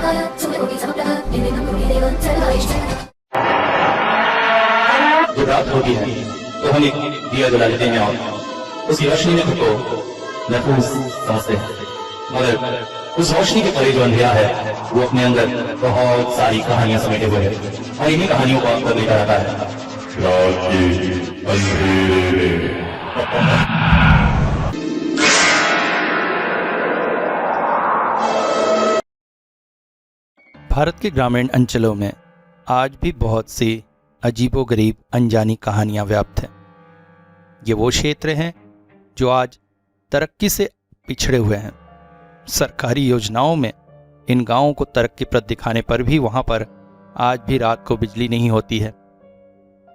जब रात होती है तो हम एक दिया जला लेते हैं और उस रोशनी में खुद को महफूज समझते हैं, मगर उस रोशनी के परे जो अंधेरा है वो अपने अंदर बहुत सारी कहानियां समेटे हुए हैं और इन्हीं कहानियों को आपको लेकर आता है रात के अंधेरे में। भारत के ग्रामीण अंचलों में आज भी बहुत सी अजीबोगरीब अनजानी कहानियां व्याप्त हैं। ये वो क्षेत्र हैं जो आज तरक्की से पिछड़े हुए हैं। सरकारी योजनाओं में इन गांवों को तरक्की प्रद दिखाने पर भी वहां पर आज भी रात को बिजली नहीं होती है।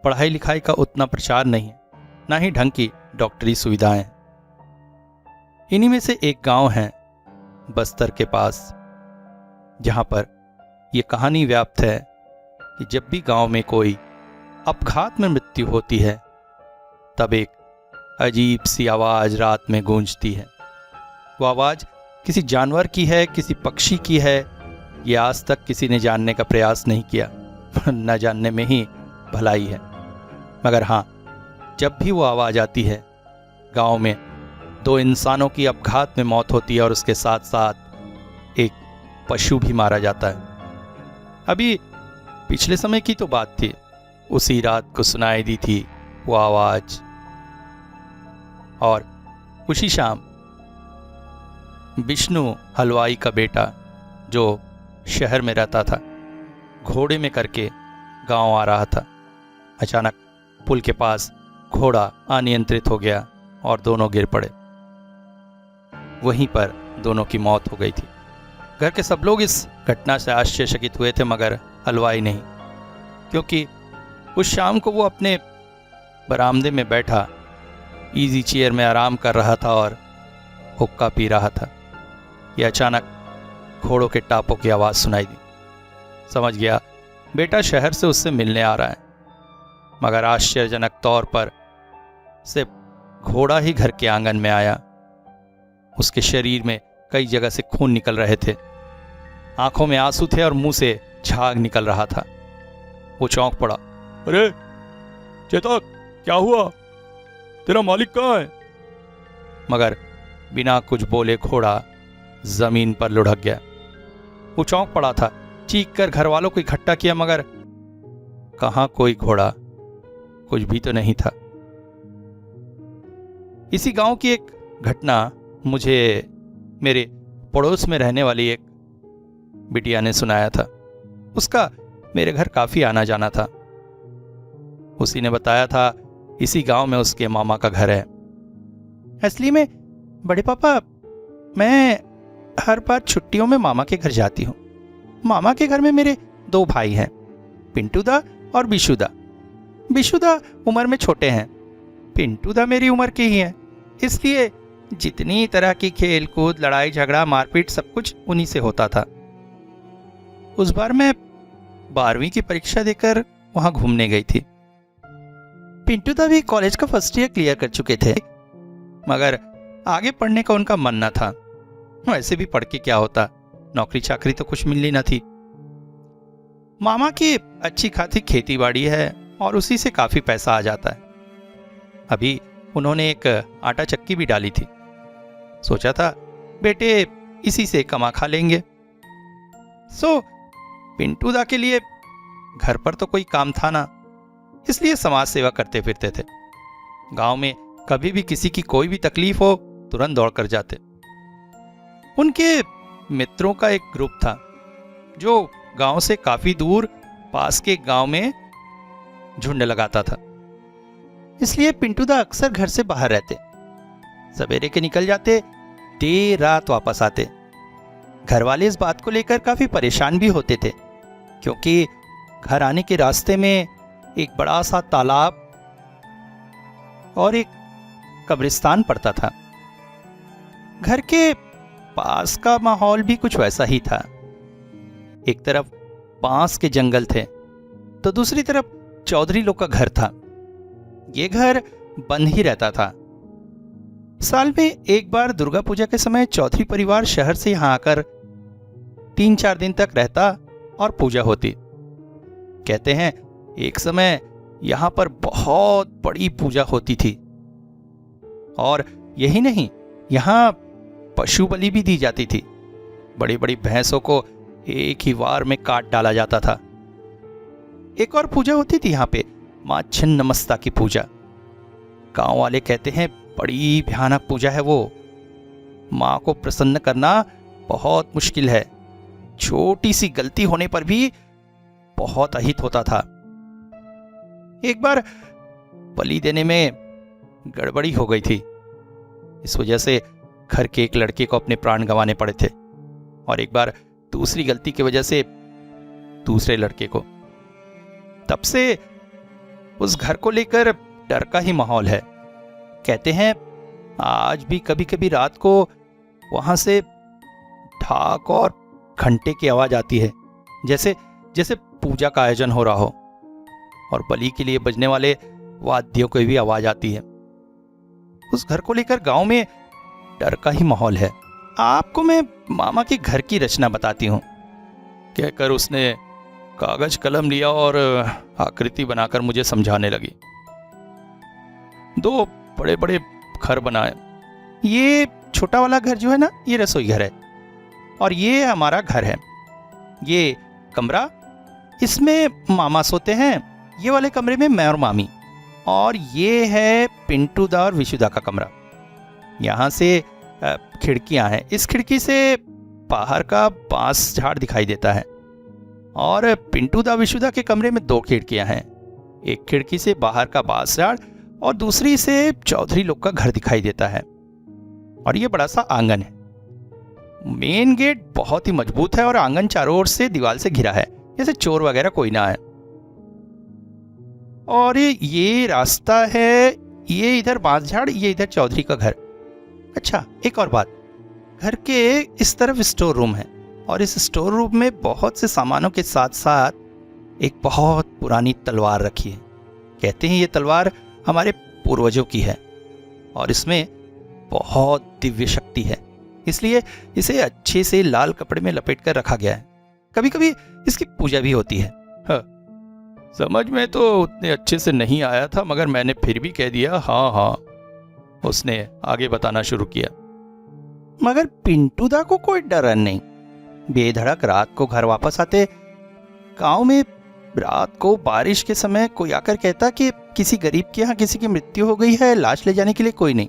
पढ़ाई लिखाई का उतना प्रचार नहीं है, ना ही ढंग की डॉक्टरी सुविधाएं हैं। इन्हीं में से एक गांव है बस्तर के पास, जहां पर यह कहानी व्याप्त है कि जब भी गांव में कोई अपघात में मृत्यु होती है तब एक अजीब सी आवाज रात में गूंजती है। वो आवाज किसी जानवर की है, किसी पक्षी की है, ये आज तक किसी ने जानने का प्रयास नहीं किया। न जानने में ही भलाई है। मगर हाँ, जब भी वो आवाज आती है गांव में दो इंसानों की अपघात में मौत होती है और उसके साथ साथ एक पशु भी मारा जाता है। अभी पिछले समय की तो बात थी, उसी रात को सुनाई दी थी वो आवाज। और उसी शाम विष्णु हलवाई का बेटा जो शहर में रहता था, घोड़े में करके गांव आ रहा था। अचानक पुल के पास घोड़ा अनियंत्रित हो गया और दोनों गिर पड़े। वहीं पर दोनों की मौत हो गई थी। घर के सब लोग इस घटना से आश्चर्यचकित हुए थे, मगर हलवाई नहीं, क्योंकि उस शाम को वो अपने बरामदे में बैठा इजी चेयर में आराम कर रहा था और हुक्का पी रहा था। ये अचानक घोड़ों के टापों की आवाज़ सुनाई दी। समझ गया बेटा शहर से उससे मिलने आ रहा है, मगर आश्चर्यजनक तौर पर सिर्फ घोड़ा ही घर के आंगन में आया। उसके शरीर में कई जगह से खून निकल रहे थे, आंखों में आंसू थे और मुंह से झाग निकल रहा था। वो चौंक पड़ा। अरे चेतक, क्या हुआ? तेरा मालिक कहाँ है? मगर बिना कुछ बोले घोड़ा जमीन पर लुढ़क गया। वो चौंक पड़ा था, चीख कर घर वालों को इकट्ठा किया, मगर कहां कोई घोड़ा, कुछ भी तो नहीं था। इसी गांव की एक घटना मुझे मेरे पड़ोस में रहने वाली एक बिटिया ने सुनाया था। उसका मेरे घर काफी आना जाना था। उसी ने बताया था इसी गांव में उसके मामा का घर है। असली में बड़े पापा, मैं हर बार छुट्टियों में मामा के घर जाती हूँ। मामा के घर में मेरे दो भाई हैं, पिंटू दा और बिशु दा। बिशु दा उम्र में छोटे हैं, पिंटू दा मेरी उम्र के ही हैं। इसलिए जितनी तरह की खेल कूद, लड़ाई झगड़ा, मारपीट सब कुछ उन्हीं से होता था। उस बार मैं 12वीं की परीक्षा देकर वहां घूमने गई थी। पिंटू दा भी कॉलेज का फर्स्ट ईयर क्लियर कर चुके थे, मगर आगे पढ़ने का उनका मन न था। वैसे भी पढ़ के क्या होता, नौकरी चाकरी तो कुछ मिलनी न थी। मामा की अच्छी खासी खेती बाड़ी है और उसी से काफी पैसा आ जाता है। अभी उन्होंने एक आटा चक्की भी डाली थी। सोचा था बेटे इसी से कमा खा लेंगे। सो पिंटू दा के लिए घर पर तो कोई काम था ना, इसलिए समाज सेवा करते फिरते थे। गांव में कभी भी किसी की कोई भी तकलीफ हो तुरंत दौड़ कर जाते। उनके मित्रों का एक ग्रुप था जो गांव से काफी दूर पास के गांव में झुंड लगाता था। इसलिए पिंटू दा अक्सर घर से बाहर रहते। सवेरे के निकल जाते, देर रात वापस आते। घर वाले इस बात को लेकर काफी परेशान भी होते थे, क्योंकि घर आने के रास्ते में एक बड़ा सा तालाब और एक कब्रिस्तान पड़ता था। घर के पास का माहौल भी कुछ वैसा ही था। एक तरफ बांस के जंगल थे तो दूसरी तरफ चौधरी लोग का घर था। ये घर बंद ही रहता था। साल में एक बार दुर्गा पूजा के समय चौधरी परिवार शहर से यहाँ आकर 3-4 दिन तक रहता और पूजा होती। कहते हैं एक समय यहां पर बहुत बड़ी पूजा होती थी, और यही नहीं, यहां पशु बलि भी दी जाती थी। बड़ी बड़ी भैंसों को एक ही वार में काट डाला जाता था। एक और पूजा होती थी यहाँ पे, मां छिन्नमस्ता की पूजा। गांव वाले कहते हैं बड़ी भयानक पूजा है वो। मां को प्रसन्न करना बहुत मुश्किल है। छोटी सी गलती होने पर भी बहुत अहित होता था। एक बार बलि देने में गड़बड़ी हो गई थी। इस वजह से घर के एक लड़के को अपने प्राण गंवाने पड़े थे, और एक बार दूसरी गलती की वजह से दूसरे लड़के को। तब से उस घर को लेकर डर का ही माहौल है। कहते हैं आज भी कभी कभी रात को वहां से ढाक और घंटे की आवाज आती है, जैसे जैसे पूजा का आयोजन हो रहा हो, और बलि के लिए बजने वाले वाद्यों की भी आवाज आती है। उस घर को लेकर गांव में डर का ही माहौल है। आपको मैं मामा के घर की रचना बताती हूं। कहकर उसने कागज कलम लिया और आकृति बनाकर मुझे समझाने लगी। 2 बड़े बड़े घर बनाए। ये छोटा वाला घर जो है ना, ये रसोई घर है, और ये हमारा घर है। ये कमरा, इसमें मामा सोते हैं। ये वाले कमरे में मैं और मामी, और ये है पिंटू दा और विशुदा का कमरा। यहाँ से खिड़कियां हैं। इस खिड़की से बाहर का बांस झाड़ दिखाई देता है, और पिंटू दा विशुदा के कमरे में 2 खिड़कियां हैं। एक खिड़की से बाहर का बांस झाड़ और दूसरी से चौधरी लोग का घर दिखाई देता है, और ये बड़ा सा आंगन है। मेन गेट बहुत ही मजबूत है, और आंगन चारों ओर से दीवार से घिरा है, जैसे चोर वगैरह कोई ना आए। और ये रास्ता है, ये इधर बांस झाड़, ये इधर चौधरी का घर। अच्छा, एक और बात, घर के इस तरफ स्टोर रूम है, और इस स्टोर रूम में बहुत से सामानों के साथ साथ एक बहुत पुरानी तलवार रखी है। कहते हैं ये तलवार हमारे पूर्वजों की है, और इसमें बहुत दिव्य शक्ति है, इसलिए इसे अच्छे से लाल कपड़े में लपेट कर रखा गया है। कभी कभी इसकी पूजा भी होती है। हाँ, समझ में तो उतने अच्छे से नहीं आया था, मगर मैंने फिर भी कह दिया हाँ हाँ। उसने आगे बताना शुरू किया। मगर पिंटू दा को कोई डर नहीं। बेधड़क रात को घर वापस आते। गांव में रात को बारिश के समय कोई आकर कहता कि किसी गरीब के यहाँ किसी की मृत्यु हो गई है, लाश ले जाने के लिए कोई नहीं।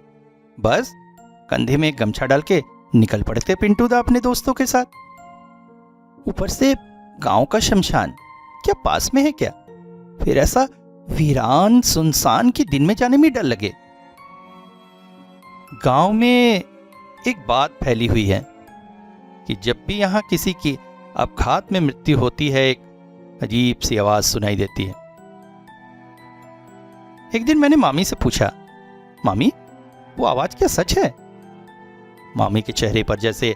बस कंधे में गमछा डाल के निकल पड़ते पिंटू दा अपने दोस्तों के साथ। ऊपर से गांव का शमशान क्या पास में है क्या? फिर ऐसा वीरान सुनसान कि दिन में जाने में डर लगे। गांव में एक बात फैली हुई है कि जब भी यहां किसी की अपघात में मृत्यु होती है, एक अजीब सी आवाज सुनाई देती है। एक दिन मैंने मामी से पूछा, मामी वो आवाज क्या सच है? मामी के चेहरे पर जैसे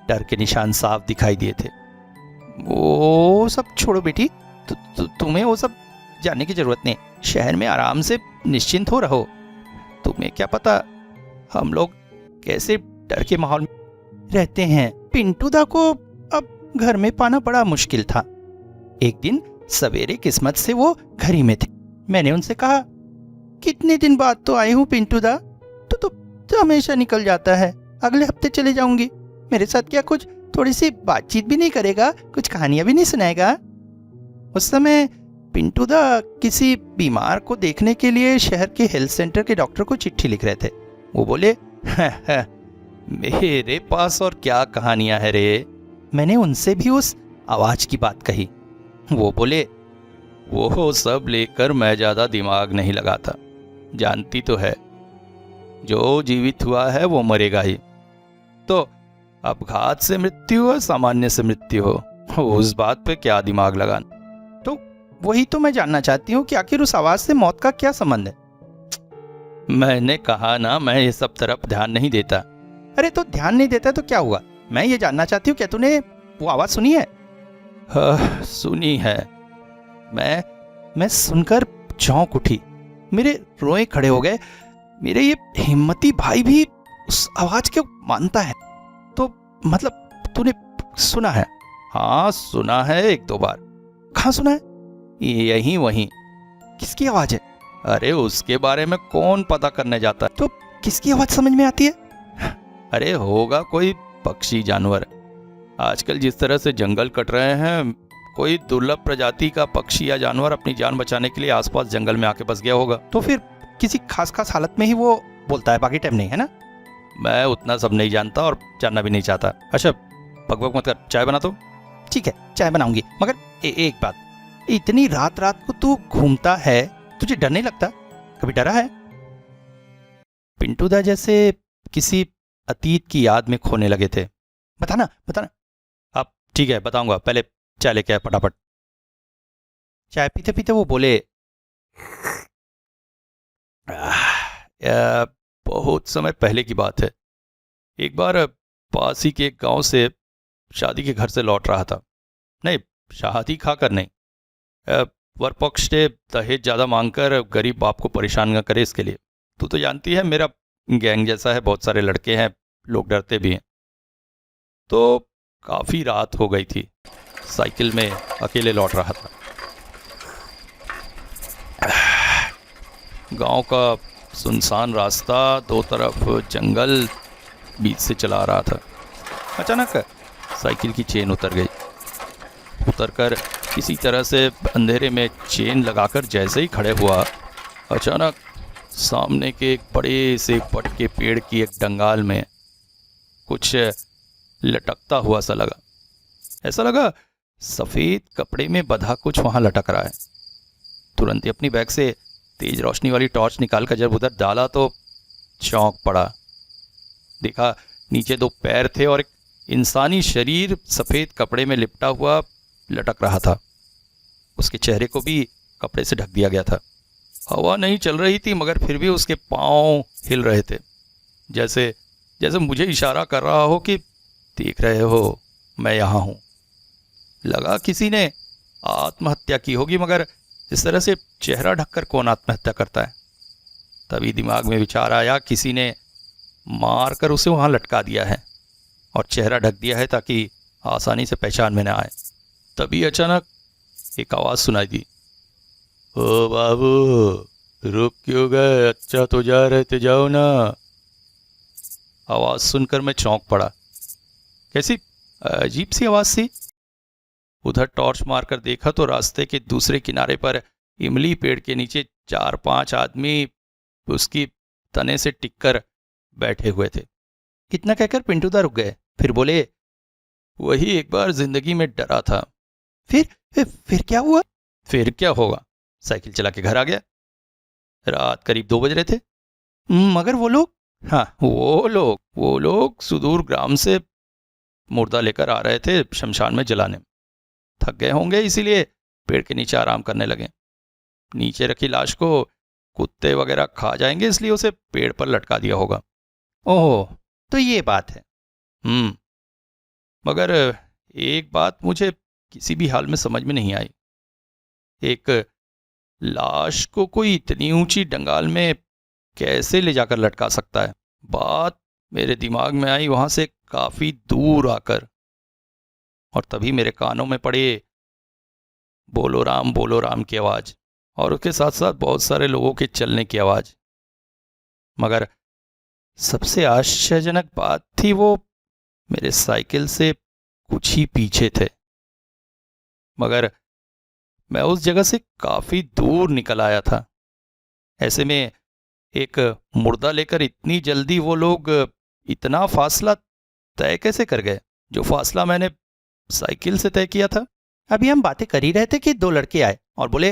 डर के निशान साफ दिखाई दिए थे। वो सब छोड़ो बेटी, तुम्हें वो सब जानने की जरूरत नहीं। शहर में आराम से निश्चिंत हो रहो। तुम्हें क्या पता हम लोग कैसे डर के माहौल में रहते हैं। पिंटू दा को अब घर में पाना बड़ा मुश्किल था। एक दिन सवेरे किस्मत से वो घर ही में थे। मैंने उनसे कहा, कितने दिन बाद तो आए हूँ पिंटू दा, तो हमेशा निकल जाता है। अगले हफ्ते चले जाऊंगी। मेरे साथ क्या कुछ थोड़ी सी बातचीत भी नहीं करेगा? कुछ कहानियां भी नहीं सुनाएगा? उस समय पिंटू दा किसी बीमार को देखने के लिए शहर के हेल्थ सेंटर के डॉक्टर को चिट्ठी लिख रहे थे। वो बोले, मेरे पास और क्या कहानियां है रे। मैंने उनसे भी उस आवाज की बात कही। वो बोले, वो सब लेकर मैं ज्यादा दिमाग नहीं लगाता। जानती तो है, जो जीवित हुआ है वो मरेगा ही। तो अपघात से मृत्यु हो, सामान्य से मृत्यु हो, उस बात पे क्या दिमाग लगाना। तो वही तो मैं जानना चाहती हूँ कि आखिर उस आवाज से मौत का क्या संबंध है? मैंने कहा ना, मैं ये सब तरफ ध्यान नहीं देता। अरे तो ध्यान नहीं देता तो क्या हुआ? मैं ये जानना चाहती हूँ, क्या तूने वो आवाज सुनी है? हाँ, सुनी है। मैं सुनकर चौंक उठी। मेरे रोए खड़े हो गए। मेरे ये हिम्मती भाई भी उस आवाज को मानता है। तो मतलब तूने सुना है। हाँ सुना है, 1-2 बार। कहाँ सुना है? यहीं वहीं। किसकी आवाज है? अरे उसके बारे में कौन पता करने जाता है? तो किसकी आवाज समझ में आती है? अरे होगा कोई पक्षी जानवर। आजकल जिस तरह से जंगल कट रहे हैं, कोई दुर्लभ प्रजाति का पक्षी या जानवर अपनी जान बचाने के लिए आसपास जंगल में आके बस गया होगा। तो फिर किसी खास हालत में ही वो बोलता है, बाकी टाइम नहीं, है ना? मैं उतना सब नहीं जानता और जानना भी नहीं चाहता। अच्छा बकबक मत कर, चाय बना तो। ठीक है चाय बनाऊंगी, मगर एक बात, इतनी रात रात को तू घूमता है, तुझे डर नहीं लगता? कभी डरा है? पिंटू दा जैसे किसी अतीत की याद में खोने लगे थे। बताना बताना। अब ठीक है बताऊंगा, पहले चाय लेके आए फटाफट। चाय पीते पीते वो बोले, बहुत समय पहले की बात है। एक बार पास ही के एक गांव से शादी के घर से लौट रहा था। नहीं, शादी खाकर नहीं, वर पक्ष ने दहेज ज्यादा मांगकर गरीब बाप को परेशान न करे इसके लिए। तू तो जानती है मेरा गैंग जैसा है, बहुत सारे लड़के हैं, लोग डरते भी हैं। तो काफी रात हो गई थी, साइकिल में अकेले लौट रहा था। गांव का सुनसान रास्ता, 2 तरफ जंगल, बीच से चला रहा था। अचानक साइकिल की चेन उतर गई। उतरकर किसी तरह से अंधेरे में चेन लगाकर जैसे ही खड़े हुआ, अचानक सामने के एक बड़े से बट के पेड़ की एक डंगाल में कुछ लटकता हुआ सा लगा। ऐसा लगा सफेद कपड़े में बंधा कुछ वहां लटक रहा है। तुरंत ही अपनी बैग से तेज रोशनी वाली टॉर्च निकालकर जब उधर डाला तो चौंक पड़ा। देखा नीचे 2 पैर थे और एक इंसानी शरीर सफेद कपड़े में लिपटा हुआ लटक रहा था। उसके चेहरे को भी कपड़े से ढक दिया गया था। हवा नहीं चल रही थी, मगर फिर भी उसके पांव हिल रहे थे, जैसे जैसे मुझे इशारा कर रहा हो कि देख रहे हो, मैं यहाँ हूँ। लगा किसी ने आत्महत्या की होगी, मगर इस तरह से चेहरा ढककर कौन आत्महत्या करता है? तभी दिमाग में विचार आया, किसी ने मार कर उसे वहां लटका दिया है और चेहरा ढक दिया है ताकि आसानी से पहचान में न आए। तभी अचानक एक आवाज सुनाई दी, ओ बाबू रुक क्यों गए? अच्छा तो जा रहे थे, जाओ ना। आवाज सुनकर मैं चौंक पड़ा। कैसी अजीब सी आवाज थी। उधर टॉर्च मारकर देखा तो रास्ते के दूसरे किनारे पर इमली पेड़ के नीचे 4-5 आदमी उसकी तने से टिककर बैठे हुए थे। कितना कहकर पिंटू दा रुक गए, फिर बोले, वही एक बार जिंदगी में डरा था। फिर क्या हुआ? फिर क्या होगा, साइकिल चला के घर आ गया। रात करीब 2 बज रहे थे। मगर वो लोग? हाँ वो लोग सुदूर ग्राम से मुर्दा लेकर आ रहे थे शमशान में जलाने। थक गए होंगे, इसीलिए पेड़ के नीचे आराम करने लगे। नीचे रखी लाश को कुत्ते वगैरह खा जाएंगे, इसलिए उसे पेड़ पर लटका दिया होगा। ओह तो ये बात है। मगर एक बात मुझे किसी भी हाल में समझ में नहीं आई। एक लाश को कोई इतनी ऊंची डंगाल में कैसे ले जाकर लटका सकता है? बात मेरे दिमाग में आई वहां से काफी दूर आकर, और तभी मेरे कानों में पड़े बोलो राम की आवाज, और उसके साथ साथ बहुत सारे लोगों के चलने की आवाज। मगर सबसे आश्चर्यजनक बात थी, वो मेरे साइकिल से कुछ ही पीछे थे। मगर मैं उस जगह से काफी दूर निकल आया था। ऐसे में एक मुर्दा लेकर इतनी जल्दी वो लोग इतना फासला तय कैसे कर गए, जो फासला मैंने साइकिल से तय किया था? अभी हम बातें कर ही रहे थे कि 2 लड़के आए और बोले,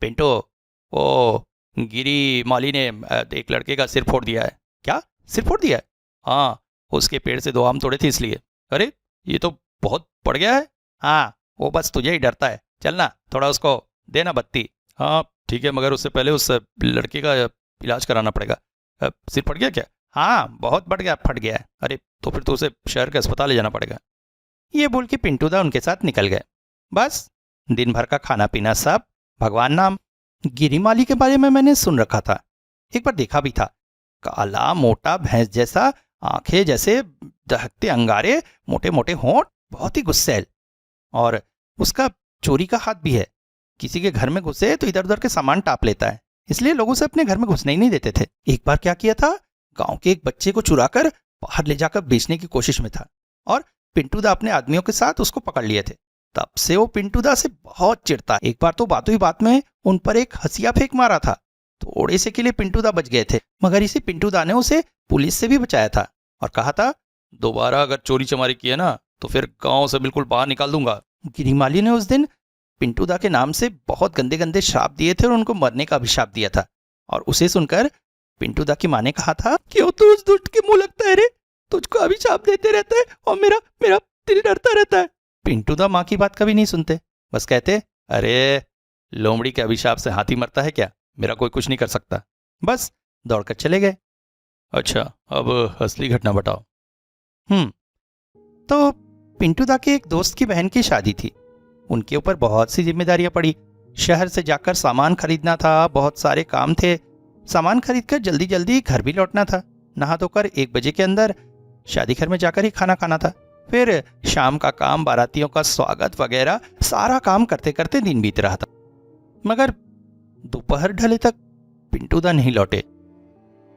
पिंटो, ओ गिरी माली ने एक लड़के का सिर फोड़ दिया है। क्या सिर फोड़ दिया है? हाँ, उसके पेड़ से 2 आम तोड़े थे इसलिए। अरे ये तो बहुत पड़ गया है। हाँ, वो बस तुझे ही डरता है। चलना, थोड़ा उसको देना बत्ती। हाँ ठीक है, मगर उससे पहले उस लड़के का इलाज कराना पड़ेगा। सिर फट गया क्या? हाँ बहुत बढ़ गया, फट गया है। अरे तो फिर तो उसे शहर के अस्पताल ले जाना पड़ेगा। ये बोल के पिंटू दा उनके साथ निकल गए। बस दिन भर का खाना पीना सब भगवान नाम। गिरिमाली के बारे में मैंने सुन रखा था, एक बार देखा भी था। काला मोटा भैंस जैसा, आंखें जैसे दहकते अंगारे, मोटे मोटे होंठ, बहुत ही गुस्सैल, और उसका चोरी का हाथ भी है। किसी के घर में घुसे तो इधर उधर के सामान टाप लेता है, इसलिए लोगों से अपने घर में घुसने ही नहीं देते थे। एक बार क्या किया था, गांव के एक बच्चे को चुराकर बाहर ले जाकर बेचने की कोशिश में था, और पिंटू दा अपने आदमियों के साथ उसको पकड़ लिए थे। तब से वो पिंटू दा से बहुत चिढ़ता। एक बार तो बातों ही बात में उन पर एक हंसिया फेंक मारा था। थोड़े से के लिए पिंटू दा बच गए थे, मगर इसी पिंटू दा ने उसे पुलिस से भी बचाया था और कहा था, दोबारा अगर चोरी चमारी किए ना तो फिर गांव से बिल्कुल बाहर निकाल दूंगा। गिरिमाली ने उस दिन पिंटू दा के नाम से बहुत गंदे गंदे श्राप दिए थे और उनको मरने का अभिशाप दिया था। और उसे सुनकर पिंटू दा की माँ ने कहा था, क्यों तू उस दुष्ट के मुंह लगता है रे, तुझको अभिशाप देते रहता है और मेरा मेरा दिल डरता रहता है। पिंटू दा माँ की बात कभी नहीं सुनते, बस कहते, अरे लोमड़ी के अभिशाप से हाथी मरता है क्या, मेरा कोई कुछ नहीं कर सकता। बस दौड़कर चले गए। अच्छा, अब असली घटना बताओ। तो पिंटू दा के एक दोस्त की बहन की शादी थी। उनके ऊपर बहुत सी जिम्मेदारियां पड़ी। शहर से जाकर सामान खरीदना था, बहुत सारे काम थे। सामान खरीदकर जल्दी जल्दी घर भी लौटना था। नहा धोकर 1 बजे के अंदर शादी घर में जाकर ही खाना खाना था। फिर शाम का काम, बारातियों का स्वागत वगैरह, सारा काम करते करते दिन बीत रहा था। मगर दोपहर ढले तक पिंटू दा नहीं लौटे।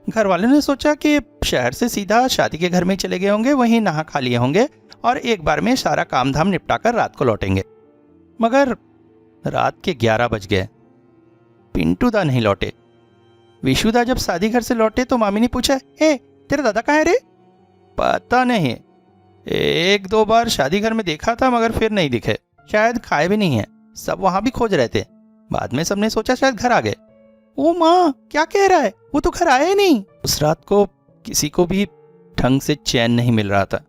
घर वालों ने सोचा कि शहर से सीधा शादी के घर में चले गए होंगे, वहीं नहा खा लिए होंगे और एक बार में सारा काम धाम निपटाकर रात को लौटेंगे। मगर रात के 11 बज गए, पिंटू दा नहीं लौटे। विशु दा जब शादी घर से लौटे तो मामी ने पूछा, ए तेरा दादा कहाँ है रे? पता नहीं, 1-2 बार शादी घर में देखा था मगर फिर नहीं दिखे, शायद खाए भी नहीं है। सब वहां भी खोज रहे थे। बाद में सबने सोचा शायद घर आ गए। ओ माँ, क्या कह रहा है, वो तो घर आया ही नहीं। उस रात को किसी को भी ढंग से चैन नहीं मिल रहा था।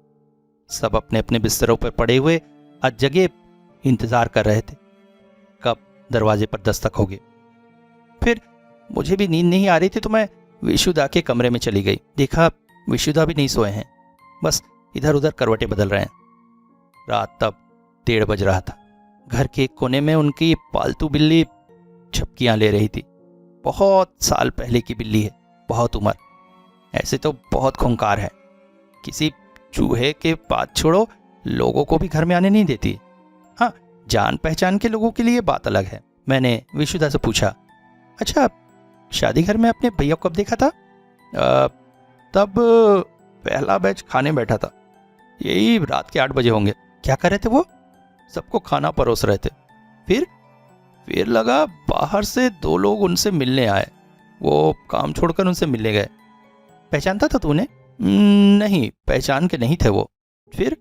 सब अपने अपने बिस्तरों पर पड़े हुए अजगे इंतजार कर रहे थे कब दरवाजे पर दस्तक होगी। फिर मुझे भी नींद नहीं आ रही थी तो मैं विशुदा के कमरे में चली गई। देखा विशुदा भी नहीं सोए हैं, बस इधर उधर करवटें बदल रहे हैं। रात तब 1:30 बज रहा था। घर के एक कोने में उनकी पालतू बिल्ली झपकियां ले रही थी। बहुत साल पहले की बिल्ली है, बहुत उम्र। ऐसे तो बहुत खूंखार है, किसी चूहे के बात छोड़ो लोगों को भी घर में आने नहीं देती। हाँ, जान पहचान के लोगों के लिए बात अलग है। मैंने विशुदा से पूछा, अच्छा शादी घर में अपने भैया को कब देखा था? तब पहला बैच खाने बैठा था, यही रात के 8 बजे होंगे। क्या कर रहे थे वो? सबको खाना परोस रहे थे। फिर लगा बाहर से 2 लोग उनसे मिलने आए। वो काम छोड़कर उनसे मिलने गए। पहचानता था तूने? नहीं, पहचान के नहीं थे वो। फिर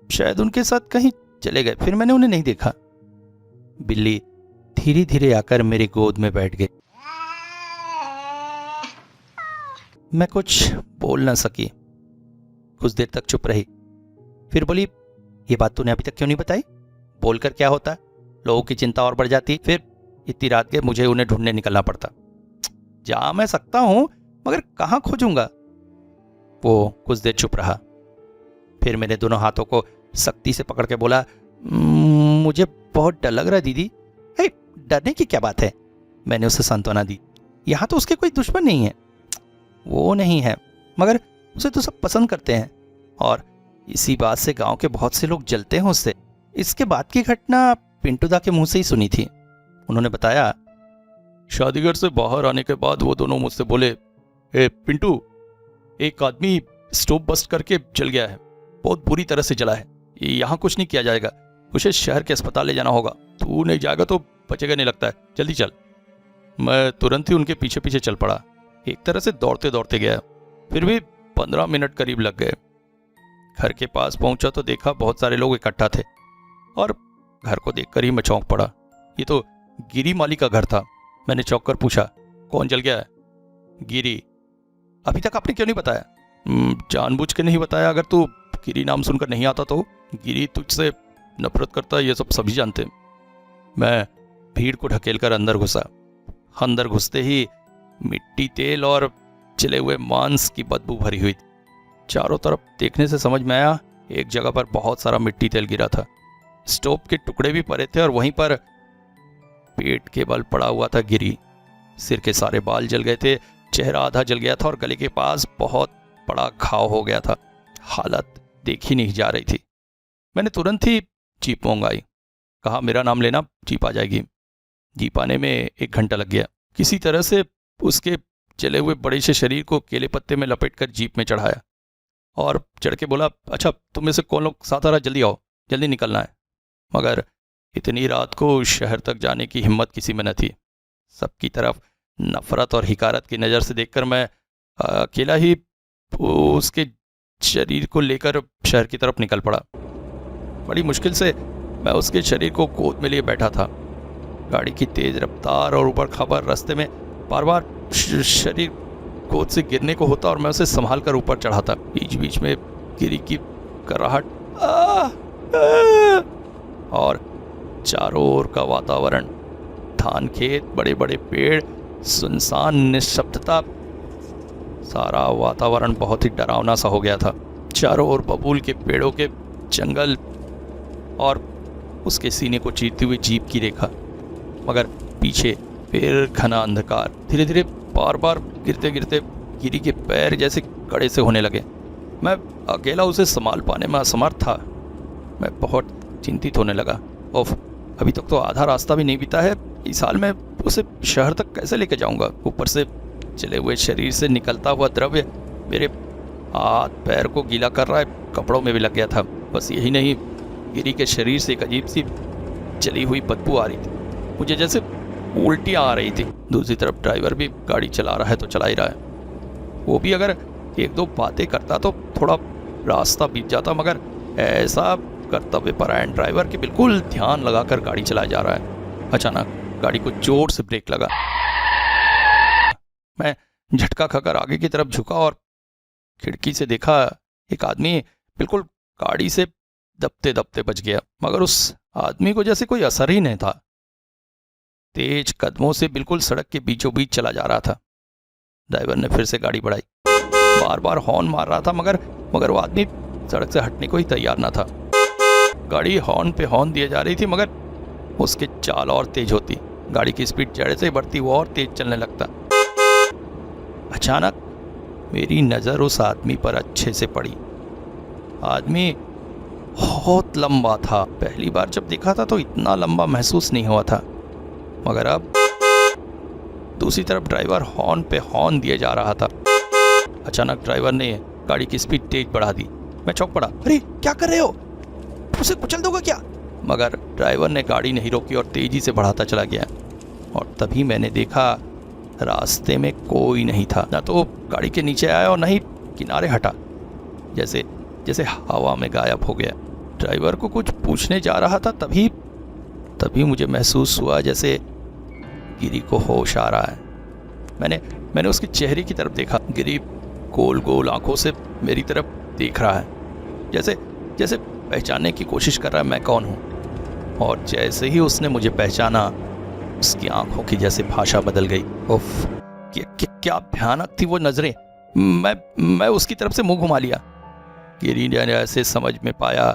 शायद उनके साथ कहीं चले गए, फिर मैंने उन्हें नहीं देखा। बिल्ली धीरे धीरे आकर मेरी गोद में बैठ गई। मैं कुछ बोल न सकी, कुछ देर तक चुप रही। फिर बोली, ये बात तूने अभी तक क्यों नहीं बताई? बोलकर क्या होता, लोगों की चिंता और बढ़ जाती। फिर इतनी रात के मुझे उन्हें ढूंढने निकलना पड़ता। जा मैं सकता हूं मगर कहां खोजूंगा? वो कुछ देर चुप रहा। फिर मैंने दोनों हाथों को सख्ती से पकड़ के बोला, मुझे बहुत डर लग रहा है दीदी। डरने की क्या बात है? मैंने उसे सांत्वना दी। यहाँ तो उसके कोई दुश्मन नहीं है। वो नहीं है, मगर उसे तो सब पसंद करते हैं और इसी बात से गांव के बहुत से लोग जलते हैं उससे। इसके बाद की घटना पिंटू दा के मुंह से ही सुनी थी। उन्होंने बताया, शादीगर से बाहर आने के बाद वो दोनों मुझसे बोले, ए पिंटू, एक आदमी स्टोव बस्ट करके जल गया है, बहुत बुरी तरह से जला है। यहाँ कुछ नहीं किया जाएगा, उसे शहर के अस्पताल ले जाना होगा। तू नहीं जाएगा तो बचेगा नहीं लगता है, जल्दी चल। मैं तुरंत ही उनके पीछे पीछे चल पड़ा। एक तरह से दौड़ते दौड़ते गया, फिर भी 15 मिनट करीब लग गए। घर के पास पहुंचा तो देखा बहुत सारे लोग इकट्ठा थे और घर को देखकर ही मैं चौंक पड़ा। ये तो गिरी माली का घर था। मैंने चौंक कर पूछा, कौन जल गया है? गिरी। अभी तक आपने क्यों नहीं बताया? जानबूझ के नहीं बताया। अगर तू गिरी नाम सुनकर नहीं आता तो गिरी तुझसे नफरत करता है, ये सब सभी जानते। मैं भीड़ को ढकेलकर अंदर घुसा। अंदर घुसते ही मिट्टी, तेल और जले हुए मांस की बदबू भरी हुई थी। चारों तरफ देखने से समझ में आया, एक जगह पर बहुत सारा मिट्टी तेल गिरा था। स्टोव के टुकड़े भी पड़े थे और वहीं पर पेट के बल पड़ा हुआ था गिरी। सिर के सारे बाल जल गए थे, चेहरा आधा जल गया था और गले के पास बहुत बड़ा घाव हो गया था। हालत देखी नहीं जा रही थी। मैंने तुरंत ही जीप मंगाई, कहा मेरा नाम लेना, जीप आ जाएगी। जीप आने में 1 घंटा लग गया। किसी तरह से उसके चले हुए बड़े से शरीर को केले पत्ते में लपेटकर जीप में चढ़ाया और चढ़ के बोला, अच्छा तुम में से कौन लोग साथ आ रहा, जल्दी आओ, जल्दी निकलना है। मगर इतनी रात को शहर तक जाने की हिम्मत किसी में न थी। सबकी तरफ नफरत और हिकारत की नज़र से देखकर मैं अकेला ही उसके शरीर को लेकर शहर की तरफ निकल पड़ा। बड़ी मुश्किल से मैं उसके शरीर को गोद में लिए बैठा था। गाड़ी की तेज रफ्तार और ऊपर खबर रास्ते में बार बार शरीर गोद से गिरने को होता और मैं उसे संभाल कर ऊपर चढ़ा था। बीच बीच में गिरी की कराहट और चारों ओर का वातावरण, धान खेत, बड़े बड़े पेड़, सुनसान निश्शब्दता, सारा वातावरण बहुत ही डरावना सा हो गया था। चारों ओर बबूल के पेड़ों के जंगल और उसके सीने को चीरती हुई जीप की रेखा, मगर पीछे फिर घना अंधकार। धीरे धीरे बार बार गिरते गिरते गिरी के पैर जैसे कड़े से होने लगे। मैं अकेला उसे संभाल पाने में असमर्थ था। मैं बहुत चिंतित होने लगा। ओफ, अभी तक तो आधा रास्ता भी नहीं बीता है। इस हाल में उसे शहर तक कैसे लेके जाऊंगा? ऊपर से चले हुए शरीर से निकलता हुआ द्रव्य मेरे हाथ पैर को गीला कर रहा है, कपड़ों में भी लग गया था। बस यही नहीं, गिरी के शरीर से एक अजीब सी जली हुई बदबू आ रही थी, मुझे जैसे उल्टियाँ आ रही थी। दूसरी तरफ ड्राइवर भी गाड़ी चला रहा है तो चला ही रहा है। वो भी अगर 1-2 बातें करता तो थोड़ा रास्ता बीत जाता, मगर ऐसा कर्तव्य परायण ड्राइवर के बिल्कुल ध्यान लगाकर गाड़ी चलाया जा रहा है। अचानक गाड़ी को जोर से ब्रेक लगा। मैं झटका खाकर आगे की तरफ झुका और खिड़की से देखा एक आदमी बिल्कुल गाड़ी से दबते दबते बच गया, मगर उस आदमी को जैसे कोई असर ही नहीं था। तेज कदमों से बिल्कुल सड़क के बीचों बीच चला जा रहा था। ड्राइवर ने फिर से गाड़ी बढ़ाई, बार बार हॉर्न मार रहा था, मगर वो आदमी सड़क से हटने को ही तैयार ना था। गाड़ी हॉर्न पे हॉर्न दिए जा रही थी, मगर उसके चाल और तेज होती। गाड़ी की स्पीड जड़े से बढ़ती, वो और तेज चलने लगता। अचानक मेरी नज़र उस आदमी पर अच्छे से पड़ी। आदमी बहुत लंबा था। पहली बार जब देखा था तो इतना लंबा महसूस नहीं हुआ था, मगर अब दूसरी तरफ ड्राइवर हॉर्न पे हॉर्न दिए जा रहा था। अचानक ड्राइवर ने गाड़ी की स्पीड तेज बढ़ा दी। मैं चौंक पड़ा, अरे क्या कर रहे हो, उसे कुचल दोगे क्या? मगर ड्राइवर ने गाड़ी नहीं रोकी और तेजी से बढ़ाता चला गया। और तभी मैंने देखा रास्ते में कोई नहीं था। ना तो गाड़ी के नीचे आया और न ही किनारे हटा, जैसे हवा में गायब हो गया। ड्राइवर को कुछ पूछने जा रहा था, तभी मुझे महसूस हुआ जैसे गिरी को होश आ रहा है। मैंने उसके चेहरे की तरफ देखा। गिरी गोल गोल आंखों से मेरी तरफ देख रहा है, जैसे पहचानने की कोशिश कर रहा है मैं कौन हूँ। और जैसे ही उसने मुझे पहचाना, उसकी आंखों की जैसे भाषा बदल गई। उफ, क्या भयानक थी वो नजरें। मैं उसकी तरफ से मुंह घुमा लिया। गिरी ने ऐसे समझ में पाया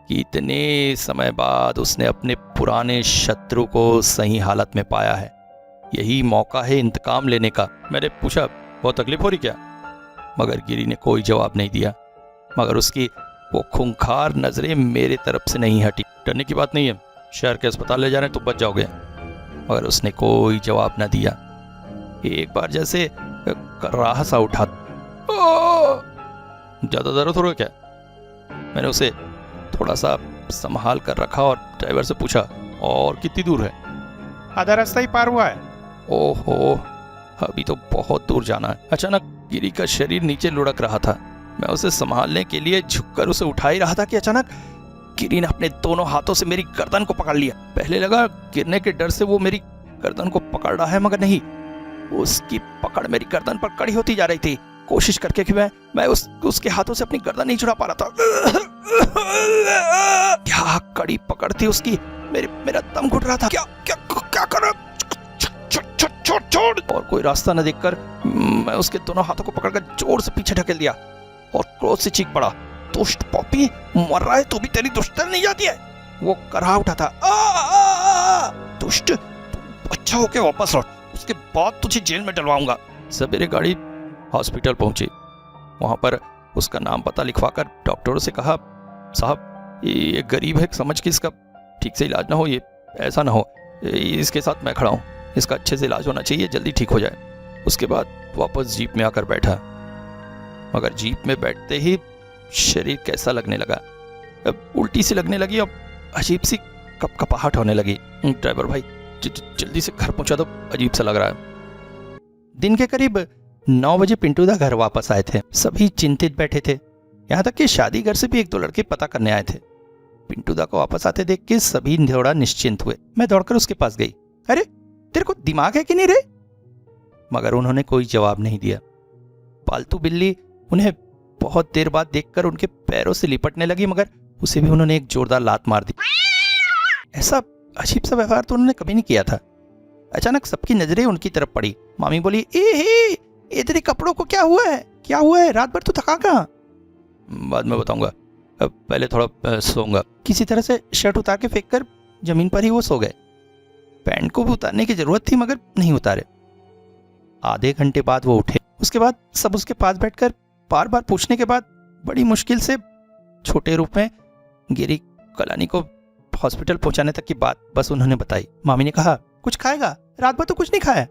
कि इतने समय बाद उसने अपने पुराने शत्रु को सही हालत में पाया है। यही मौका है इंतकाम लेने का। मैंने पूछा, बहुत तकलीफ हो रही क्या? मगर गिरी ने कोई जवाब नहीं दिया, मगर उसकी वो खूंखार नजरें मेरे तरफ से नहीं हटी। डरने की बात नहीं है, शहर के अस्पताल ले जा रहे हैं तो बच जाओगे। मगर उसने कोई जवाब न दिया। एक बार जैसे कराह सा उठा। ज्यादा दर्द हो रहा है क्या? मैंने उसे थोड़ा सा संभाल कर रखा और ड्राइवर से पूछा, और कितनी दूर है? आधा रास्ता ही पार हुआ है। ओहो, अभी तो बहुत दूर जाना है। अचानक गिरी का शरीर नीचे लुढ़क रहा था। मैं उसे संभालने के लिए झुककर उसे उठा ही रहा था कि अचानक गिरी ने अपने दोनों हाथों से मेरी गर्दन को पकड़ लिया। पहले लगा गिरने के डर से वो मेरी गर्दन को पकड़ रहा है, मगर नहीं, उसकी पकड़ मेरी गर्दन पर कड़ी होती जा रही थी। कोशिश करके कि मैं उसके हाथों से अपनी गर्दन नहीं छुड़ा पा रहा था। क्या कड़ी पकड़ थी उसकी। मेरा दम घुट रहा था। क्या कर रहा? छोड़। और कोई रास्ता न देखकर मैं उसके दोनों हाथों को पकड़कर जोर से पीछे ढकेल दिया और क्रोध से चीख पड़ा, दुष्ट पॉपी, मर रहा है तो भी तेरी दुष्टता नहीं जाती है। वो कराह उठा था, दुष्ट, अच्छा होके वापस लौट, उसके बाद तुझे जेल में डलवाऊंगा। सवेरे गाड़ी हॉस्पिटल पहुंची। वहां पर उसका नाम पता लिखवाकर डॉक्टरों से कहा, साहब ये गरीब है, समझ के इसका ठीक से इलाज ना हो, ये ऐसा ना हो, इसके साथ मैं खड़ा हूँ, इसका अच्छे से इलाज होना चाहिए, जल्दी ठीक हो जाए। उसके बाद वापस जीप में आकर बैठा, मगर जीप में बैठते ही शरीर कैसा लगने लगा, अब उल्टी सी लगने लगी, अब अजीब सी कपकपाहट होने लगी। ड्राइवर भाई जल्दी से घर पहुंचा दो, अजीब सा लग रहा है। दिन के करीब 9 बजे पिंटू दा घर वापस आए थे। सभी चिंतित बैठे थे, यहाँ तक कि शादी घर से भी 1-2 लड़के पता करने आए थे। पिंटू दा को वापस आते देख के सभी थोड़ा निश्चिंत हुए। मैं दौड़कर उसके पास गई, अरे तेरे को दिमाग है कि नहीं रे? मगर उन्होंने कोई जवाब नहीं दिया। पालतू बिल्ली उन्हें बहुत देर बाद देखकर उनके पैरों से लिपटने लगी, मगर उसे भी उन्होंने एक जोरदार लात मार दी। ऐसा अजीब सा व्यवहार तो उन्होंने कभी नहीं किया था। अचानक सबकी नजरें उनकी तरफ पड़ी। मामी बोली, ए तेरे कपड़ों को क्या हुआ है? क्या हुआ है? रात भर तो थका कहाँ? बाद में बताऊंगा, पहले थोड़ा सोऊंगा। किसी तरह से शर्ट उतार के फेंक कर जमीन पर ही वो सो गए। पैंट को भी उतारने की जरूरत थी मगर नहीं उतारे। आधे घंटे बाद वो उठे। उसके बाद सब उसके पास बैठकर बार बार पूछने के बाद बड़ी मुश्किल से छोटे रूप में गिरी कलानी को हॉस्पिटल पहुंचाने तक की बात बस उन्होंने बताई। मामी ने कहा, कुछ खाएगा? रात भर तो कुछ नहीं खाया।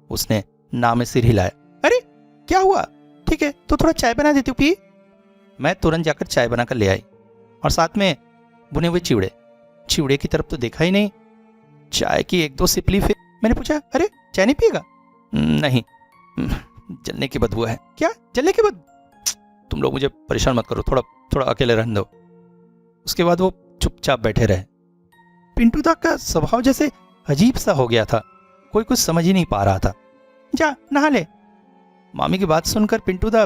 उसने ना में सिर हिलाया। अरे क्या हुआ? ठीक है तो थोड़ा चाय बना देती हूँ, पी। मैं तुरंत जाकर चाय बनाकर ले आई और साथ में बुने हुए चिवड़े। चिवड़े की तरफ तो देखा ही नहीं, चाय की 1-2 सिप ली। फिर मैंने पूछा, अरे चाय नहीं पिएगा? नहीं, जलने की बदबू है। क्या जलने की बदबू? तुम लोग मुझे परेशान मत करो, थोड़ा अकेले रहने दो। उसके बाद वो चुपचाप बैठे रहे। पिंटू दा का स्वभाव जैसे अजीब सा हो गया था, कोई कुछ समझ ही नहीं पा रहा था। जा नहा ले। मामी की बात सुनकर पिंटू दा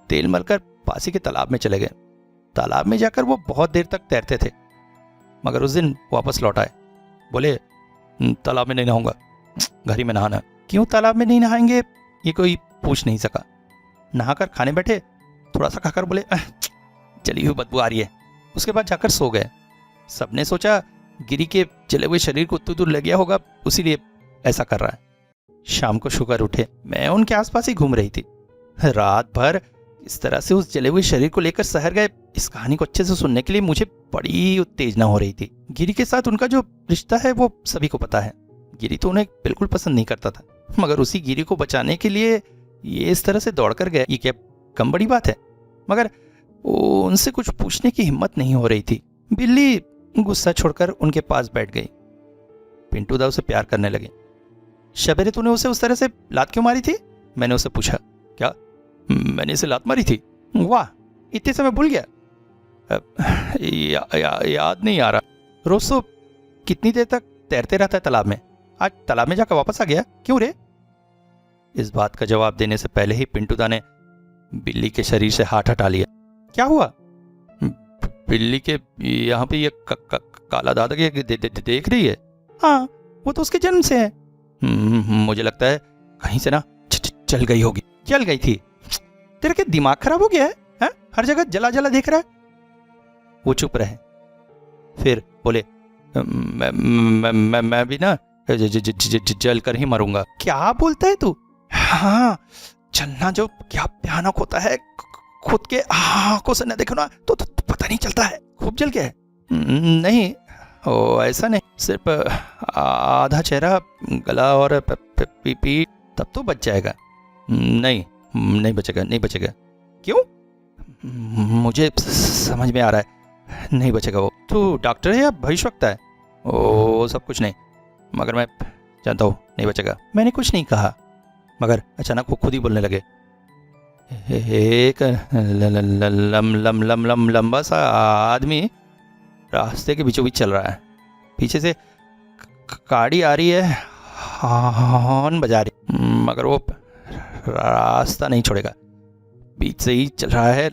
तेल मलकर पासी के तालाब में चले गए। तालाब में जाकर वो बहुत देर तक तैरते थे, मगर उस दिन वापस लौट आए। बोले, तालाब में नहीं नहाऊंगा, घर ही में नहाना। क्यों तालाब में नहीं नहाएंगे ये कोई पूछ नहीं सका। नहाकर खाने बैठे, थोड़ा सा खाकर बोले, जली हुई बदबू आ रही है। उसके बाद जाकर सो गए। सबने सोचा गिरी के जले हुए शरीर को दूर ले गया होगा, उसीलिए ऐसा कर रहा है। शाम को शुगर उठे, मैं उनके आसपास ही घूम रही थी। रात भर इस तरह से उस जले हुए शरीर को लेकर शहर गए। इस कहानी को अच्छे से सुनने के लिए मुझे बड़ी उत्तेजना हो रही थी। गिरी के साथ उनका जो रिश्ता है वो सभी को पता है। गिरी तो उन्हें बिल्कुल पसंद नहीं करता था, मगर उसी गिरी को बचाने के लिए ये इस तरह से दौड़ कर गया, ये क्या कम बड़ी बात है? मगर उनसे कुछ पूछने की हिम्मत नहीं हो रही थी। बिल्ली गुस्सा छोड़कर उनके पास बैठ गई। पिंटू दा उसे प्यार करने लगे। शबेरे तूने उसे उस तरह से लात क्यों मारी थी? मैंने उसे पूछा। क्या मैंने इसे लात मारी थी? वाह, इतने समय भूल गया। याद नहीं आ रहा। रोज तो कितनी देर तक तैरते रहता है तालाब में, आज तालाब में जाकर वापस आ गया, क्यों रे? इस बात का जवाब देने से पहले ही पिंटू दा ने बिल्ली के शरीर से हाथ हटा लिया। क्या हुआ? बिल्ली के यहाँ पे ये काला दादा के देख रही है? हाँ, वो तो उसके जन्म से है। मुझे लगता है कहीं से ना चल गई होगी। चल गई थी? तेरे के दिमाग खराब हो गया है? हा? हर जगह जला जला देख रहा है। वो चुप रहे, फिर बोले, मैं भी ना जल कर ही मरूंगा। क्या बोलता है तू? हाँ, जलना जो क्या भयानक होता है, खुद के आंखों से न देखो ना तो पता नहीं चलता है। खूब जल गया है? नहीं, ओ ऐसा नहीं, सिर्फ आधा चेहरा, गला और पीठ, तब तो बच जाएगा। नहीं बचेगा, नहीं बचेगा। क्यों? मुझे समझ में आ रहा है नहीं बचेगा। वो तू डॉक्टर है या भविष्यवक्ता है? ओ सब कुछ नहीं, मगर मैं जानता हूँ नहीं बचेगा। मैंने कुछ नहीं कहा, मगर अचानक वो खुद ही बोलने लगे। एक लंबा सा आदमी रास्ते के बीचों बीच चल रहा है। पीछे से गाड़ी आ रही है, हॉर्न बजा रही, मगर वो रास्ता नहीं छोड़ेगा। बीच से ही चल रहा है,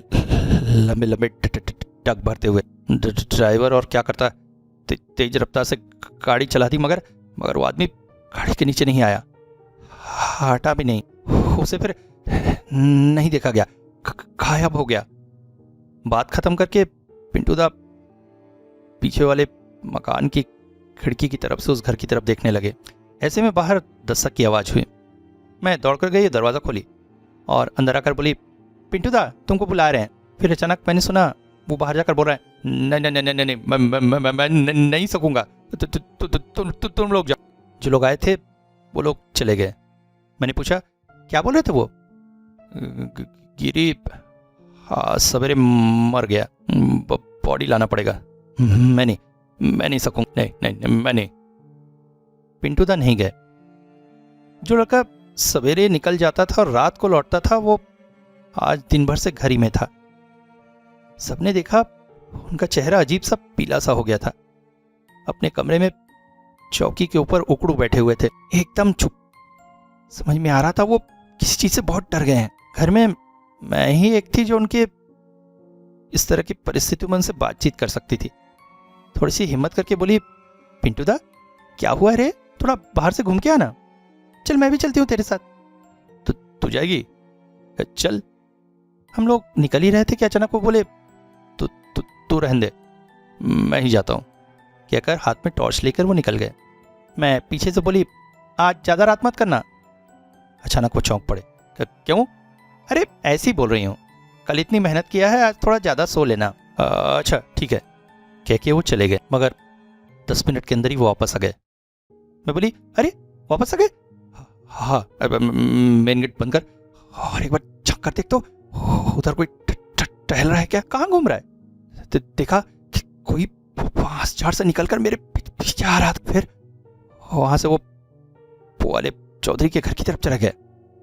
लंबे लंबे टक भरते हुए। ड्राइवर और क्या करता, तेज रफ्तार से गाड़ी चला दी, मगर वो आदमी गाड़ी के नीचे नहीं आया, हटा भी नहीं। उसे फिर नहीं देखा गया, गायब हो गया। बात खत्म करके पिंटू दा पीछे वाले मकान की खिड़की की तरफ से उस घर की तरफ देखने लगे। ऐसे में बाहर दस्तक की आवाज़ हुई। मैं दौड़कर गई, दरवाज़ा खोली और अंदर आकर बोली, पिंटू दा तुमको बुला रहे हैं। फिर अचानक मैंने सुना वो बाहर जाकर बोल रहा है, नहीं नहीं नहीं नहीं नहीं, मैं नहीं सकूंगा, तुम लोग जाओ। जो लोग आए थे वो लोग चले गए। मैंने पूछा क्या बोल रहे थे वो? गिरी हाँ सवेरे मर गया, बॉडी लाना पड़ेगा। मैं नहीं सकूंगा, नहीं नहीं मैं नहीं। पिंटू दा नहीं गए। जो लड़का सवेरे निकल जाता था और रात को लौटता था वो आज दिन भर से घर ही में था। सबने देखा उनका चेहरा अजीब सा पीला सा हो गया था। अपने कमरे में चौकी के ऊपर उकड़ू बैठे हुए थे, एकदम चुप। समझ में आ रहा था वो किसी चीज से बहुत डर गए हैं। घर में मैं ही एक थी जो उनके इस तरह की परिस्थितियों में उनसे बातचीत कर सकती थी। थोड़ी सी हिम्मत करके बोली, पिंटू दा क्या हुआ रे, थोड़ा बाहर से घूम के आना। चल मैं भी चलती हूँ तेरे साथ। तो तू जाएगी? चल। हम लोग निकल ही रहे थे कि अचानक वो बोले, तू रहने दे, मैं ही जाता हूँ। कहकर हाथ में टॉर्च लेकर वो निकल गए। मैं पीछे से बोली, आज ज्यादा रात मत करना। अचानक वो चौंक पड़े। क्यों? अरे ऐसी बोल रही हूँ, कल इतनी मेहनत किया है, आज थोड़ा ज्यादा सो लेना। अच्छा ठीक है, कह के वो चले गए। मगर 10 मिनट के अंदर ही वो वापस आ गए। मैं बोली, अरे वापस आ गए? हाँ मेन गेट बंद कर और एक बार झांक कर देख तो उधर कोई टहल रहा है क्या? कहाँ घूम रहा है? देखा कि कोई पास झाड़ से निकलकर मेरे पीछे आ रहा था। फिर वहां से वो वाले चौधरी के घर की तरफ चला गया।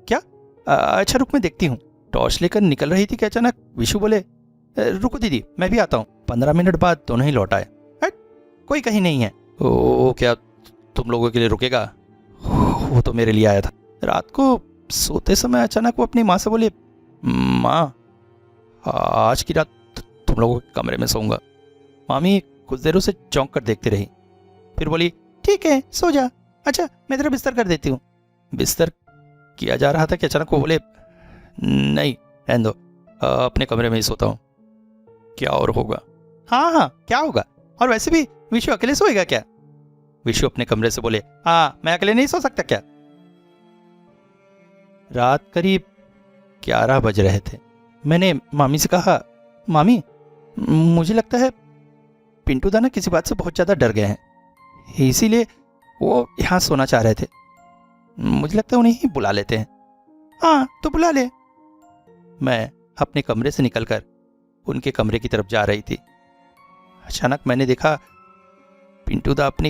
क्या? अच्छा रुक मैं देखती हूँ। टॉर्च लेकर निकल रही थी कि अचानक विशु बोले, रुको दीदी मैं भी आता हूँ। 15 मिनट बाद दोनों ही लौट आए। कोई कहीं नहीं है। ओ क्या तुम लोगों के लिए रुकेगा? वो तो मेरे लिए आया था। रात को सोते समय अचानक वो अपनी माँ से बोले, माँ आज की रात तुम लोगों के कमरे में सोऊंगा। मामी कुछ देर उसे चौंक कर देखती रही, फिर बोली, ठीक है सो जा। अच्छा मैं तेरा बिस्तर कर देती हूँ। बिस्तर किया जा रहा था कि अचानक वो बोले, नहीं रहने दो, अपने कमरे में ही सोता हूँ। क्या और होगा? हाँ क्या होगा, और वैसे भी विशु अकेले सोएगा क्या? विशु अपने कमरे से बोले, हाँ मैं अकेले नहीं सो सकता क्या? रात करीब 11 बज रहे थे। मैंने मामी से कहा, मामी मुझे लगता है पिंटू दा ना किसी बात से बहुत ज्यादा डर गए हैं, इसीलिए वो यहाँ सोना चाह रहे थे। मुझे लगता है उन्हें ही बुला लेते हैं। हाँ तो बुला ले। मैं अपने कमरे से निकलकर उनके कमरे की तरफ जा रही थी। अचानक मैंने देखा पिंटू दा अपनी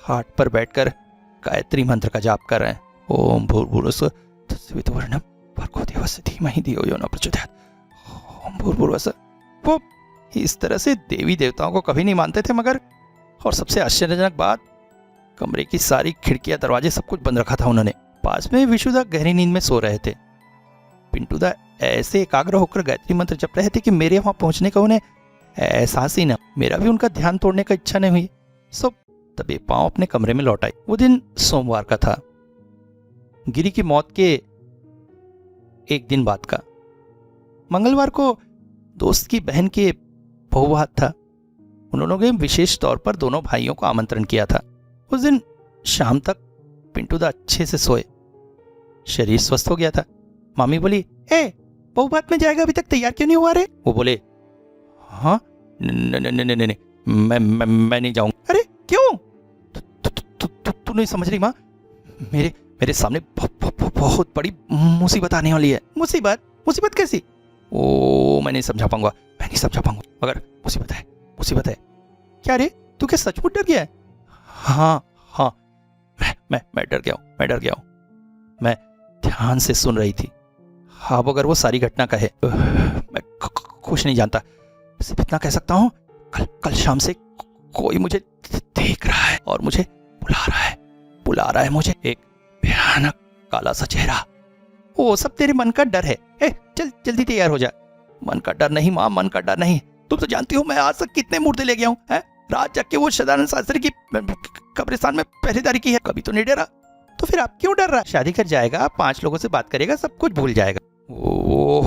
खाट पर बैठकर गायत्री मंत्र का जाप कर रहे हैं। ओम भूर्भुवस्सुः तत्सवितुर्वरेण्यं भर्गो देवस्य धीमहि धियो यो न प्रचोदयात्। ओम भूर्भुवस्सुः। वो इस तरह से देवी देवताओं को कभी नहीं मानते थे, मगर और सबसे आश्चर्यजनक बात, कमरे की सारी खिड़कियां दरवाजे सब कुछ बंद रखा था उन्होंने। पास में विशुदा गहरी नींद में सो रहे थे। पिंटू दा ऐसे एकाग्र होकर गायत्री मंत्र जप रहे थे कि मेरे वहां पहुंचने का उन्हें एहसास ही न। मेरा भी उनका ध्यान तोड़ने का इच्छा नहीं हुई। सब तबे पांव अपने कमरे में लौट आई। वो दिन सोमवार का था, गिरी की मौत के एक दिन बाद का। मंगलवार को दोस्त की बहन के बहुवात था। उन्होंने विशेष तौर पर दोनों भाइयों को आमंत्रण किया था। उस दिन शाम तक पिंटू दा अच्छे से सोए, शरीर स्वस्थ हो गया था। मामी बोली, बहुबात में जाएगा, अभी तक तैयार क्यों नहीं हुआ रे? वो बोले, हाँ नहीं मैं नहीं जाऊंगा। अरे क्यों? तू नहीं समझ रही माँ, मेरे सामने बहुत बड़ी मुसीबत आने वाली है। मुसीबत कैसी? ओ मैं नहीं समझा पाऊंगा, मगर मुसीबत है। क्या रे, तू क्या सचमुच डर गया है? हाँ मैं डर गया हूँ। मैं ध्यान से सुन रही थी। हाँ अगर वो सारी घटना कहे, मैं कुछ नहीं जानता, सिर्फ इतना कह सकता हूँ, कल शाम से कोई मुझे देख रहा है और मुझे बुला रहा है मुझे। एक भयानक काला सा चेहरा। वो सब तेरे मन का डर है। चल जल्दी तैयार हो जा। मन का डर नहीं माँ, मन का डर नहीं। तुम तो जानती हो मैं आज तक कितने मुर्दे ले गया हूँ। रात जाके वो सदानंद शास्त्री की कब्रिस्तान में पहरेदारी की है, कभी तो नहीं डरा। तो फिर आप क्यों डर रहा? शादी कर जाएगा, 5 लोगों से बात करेगा, सब कुछ भूल जाएगा। वो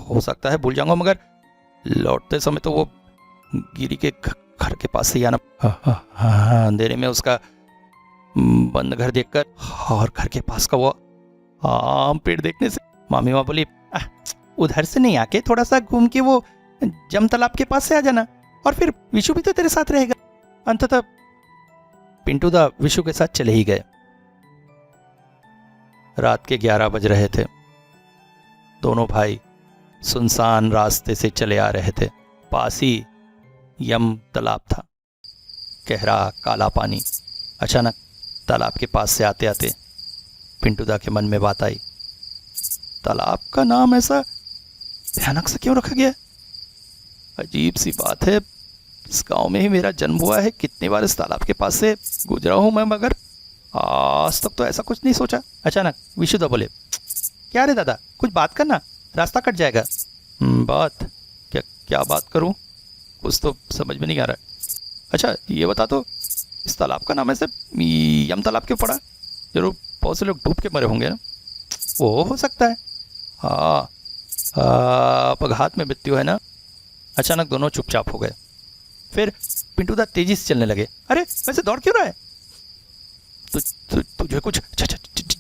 हो सकता है भूल जाऊंगा, मगर लौटते समय तो वो गिरी के घर के पास से ही आना। अंधेरे में उसका बंद घर देखकर और घर के पास का वो आम पेड़ देखने से। मामी माँ बोली, उधर से नहीं आके थोड़ा सा घूम के वो जम तालाब के पास से आ जाना, और फिर विशु भी तो तेरे साथ रहेगा। अंततः पिंटू दा विशु के साथ चले ही गए। रात के 11 बज रहे थे। दोनों भाई सुनसान रास्ते से चले आ रहे थे। पास ही यम तालाब था, गहरा काला पानी। अचानक तालाब के पास से आते आते पिंटू दा के मन में बात आई, तालाब का नाम ऐसा भयानक सा क्यों रखा गया? अजीब सी बात है, इस गांव में ही मेरा जन्म हुआ है, कितनी बार इस तालाब के पास से गुजरा हूं मैं, मगर आज तक तो ऐसा कुछ नहीं सोचा। अचानक विशुदा बोले, क्या रे दादा, कुछ बात करना, रास्ता कट जाएगा। बात क्या? क्या बात करूं? कुछ तो समझ में नहीं आ रहा है। अच्छा ये बता, तो इस तालाब का नाम ऐसे यम तालाब क्यों पड़ा? जरूर बहुत से लोग डूब के मरे होंगे ना। वो हो सकता है, हाँ, अपघात में मृत्यु है ना। अचानक दोनों चुपचाप हो गए। फिर पिंटू दा तेजी से चलने लगे। अरे वैसे दौड़ क्यों रहा है? तुझे कुछ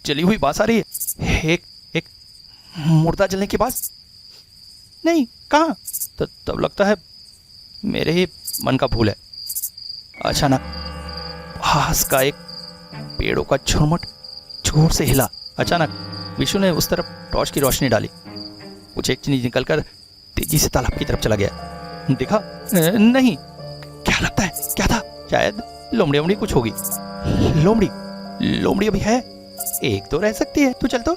जली हुई बात आ रही है? एक मुर्दा जलने की बात? नहीं, कहाँ? तब लगता है मेरे ही मन का भूल है। अचानक पास का एक पेड़ों का झुरमुट जोर से हिला। अचानक विशु ने उस तरफ टॉर्च की रोशनी डाली। कुछ एक चीज निकलकर तेजी से तालाब की तरफ चला गया। देखा? नहीं, क्या लगता है? क्या था? शायद लोमड़ी ओमड़ी कुछ होगी। लोमड़ी अभी है? एक तो रह सकती है, तू चल तो।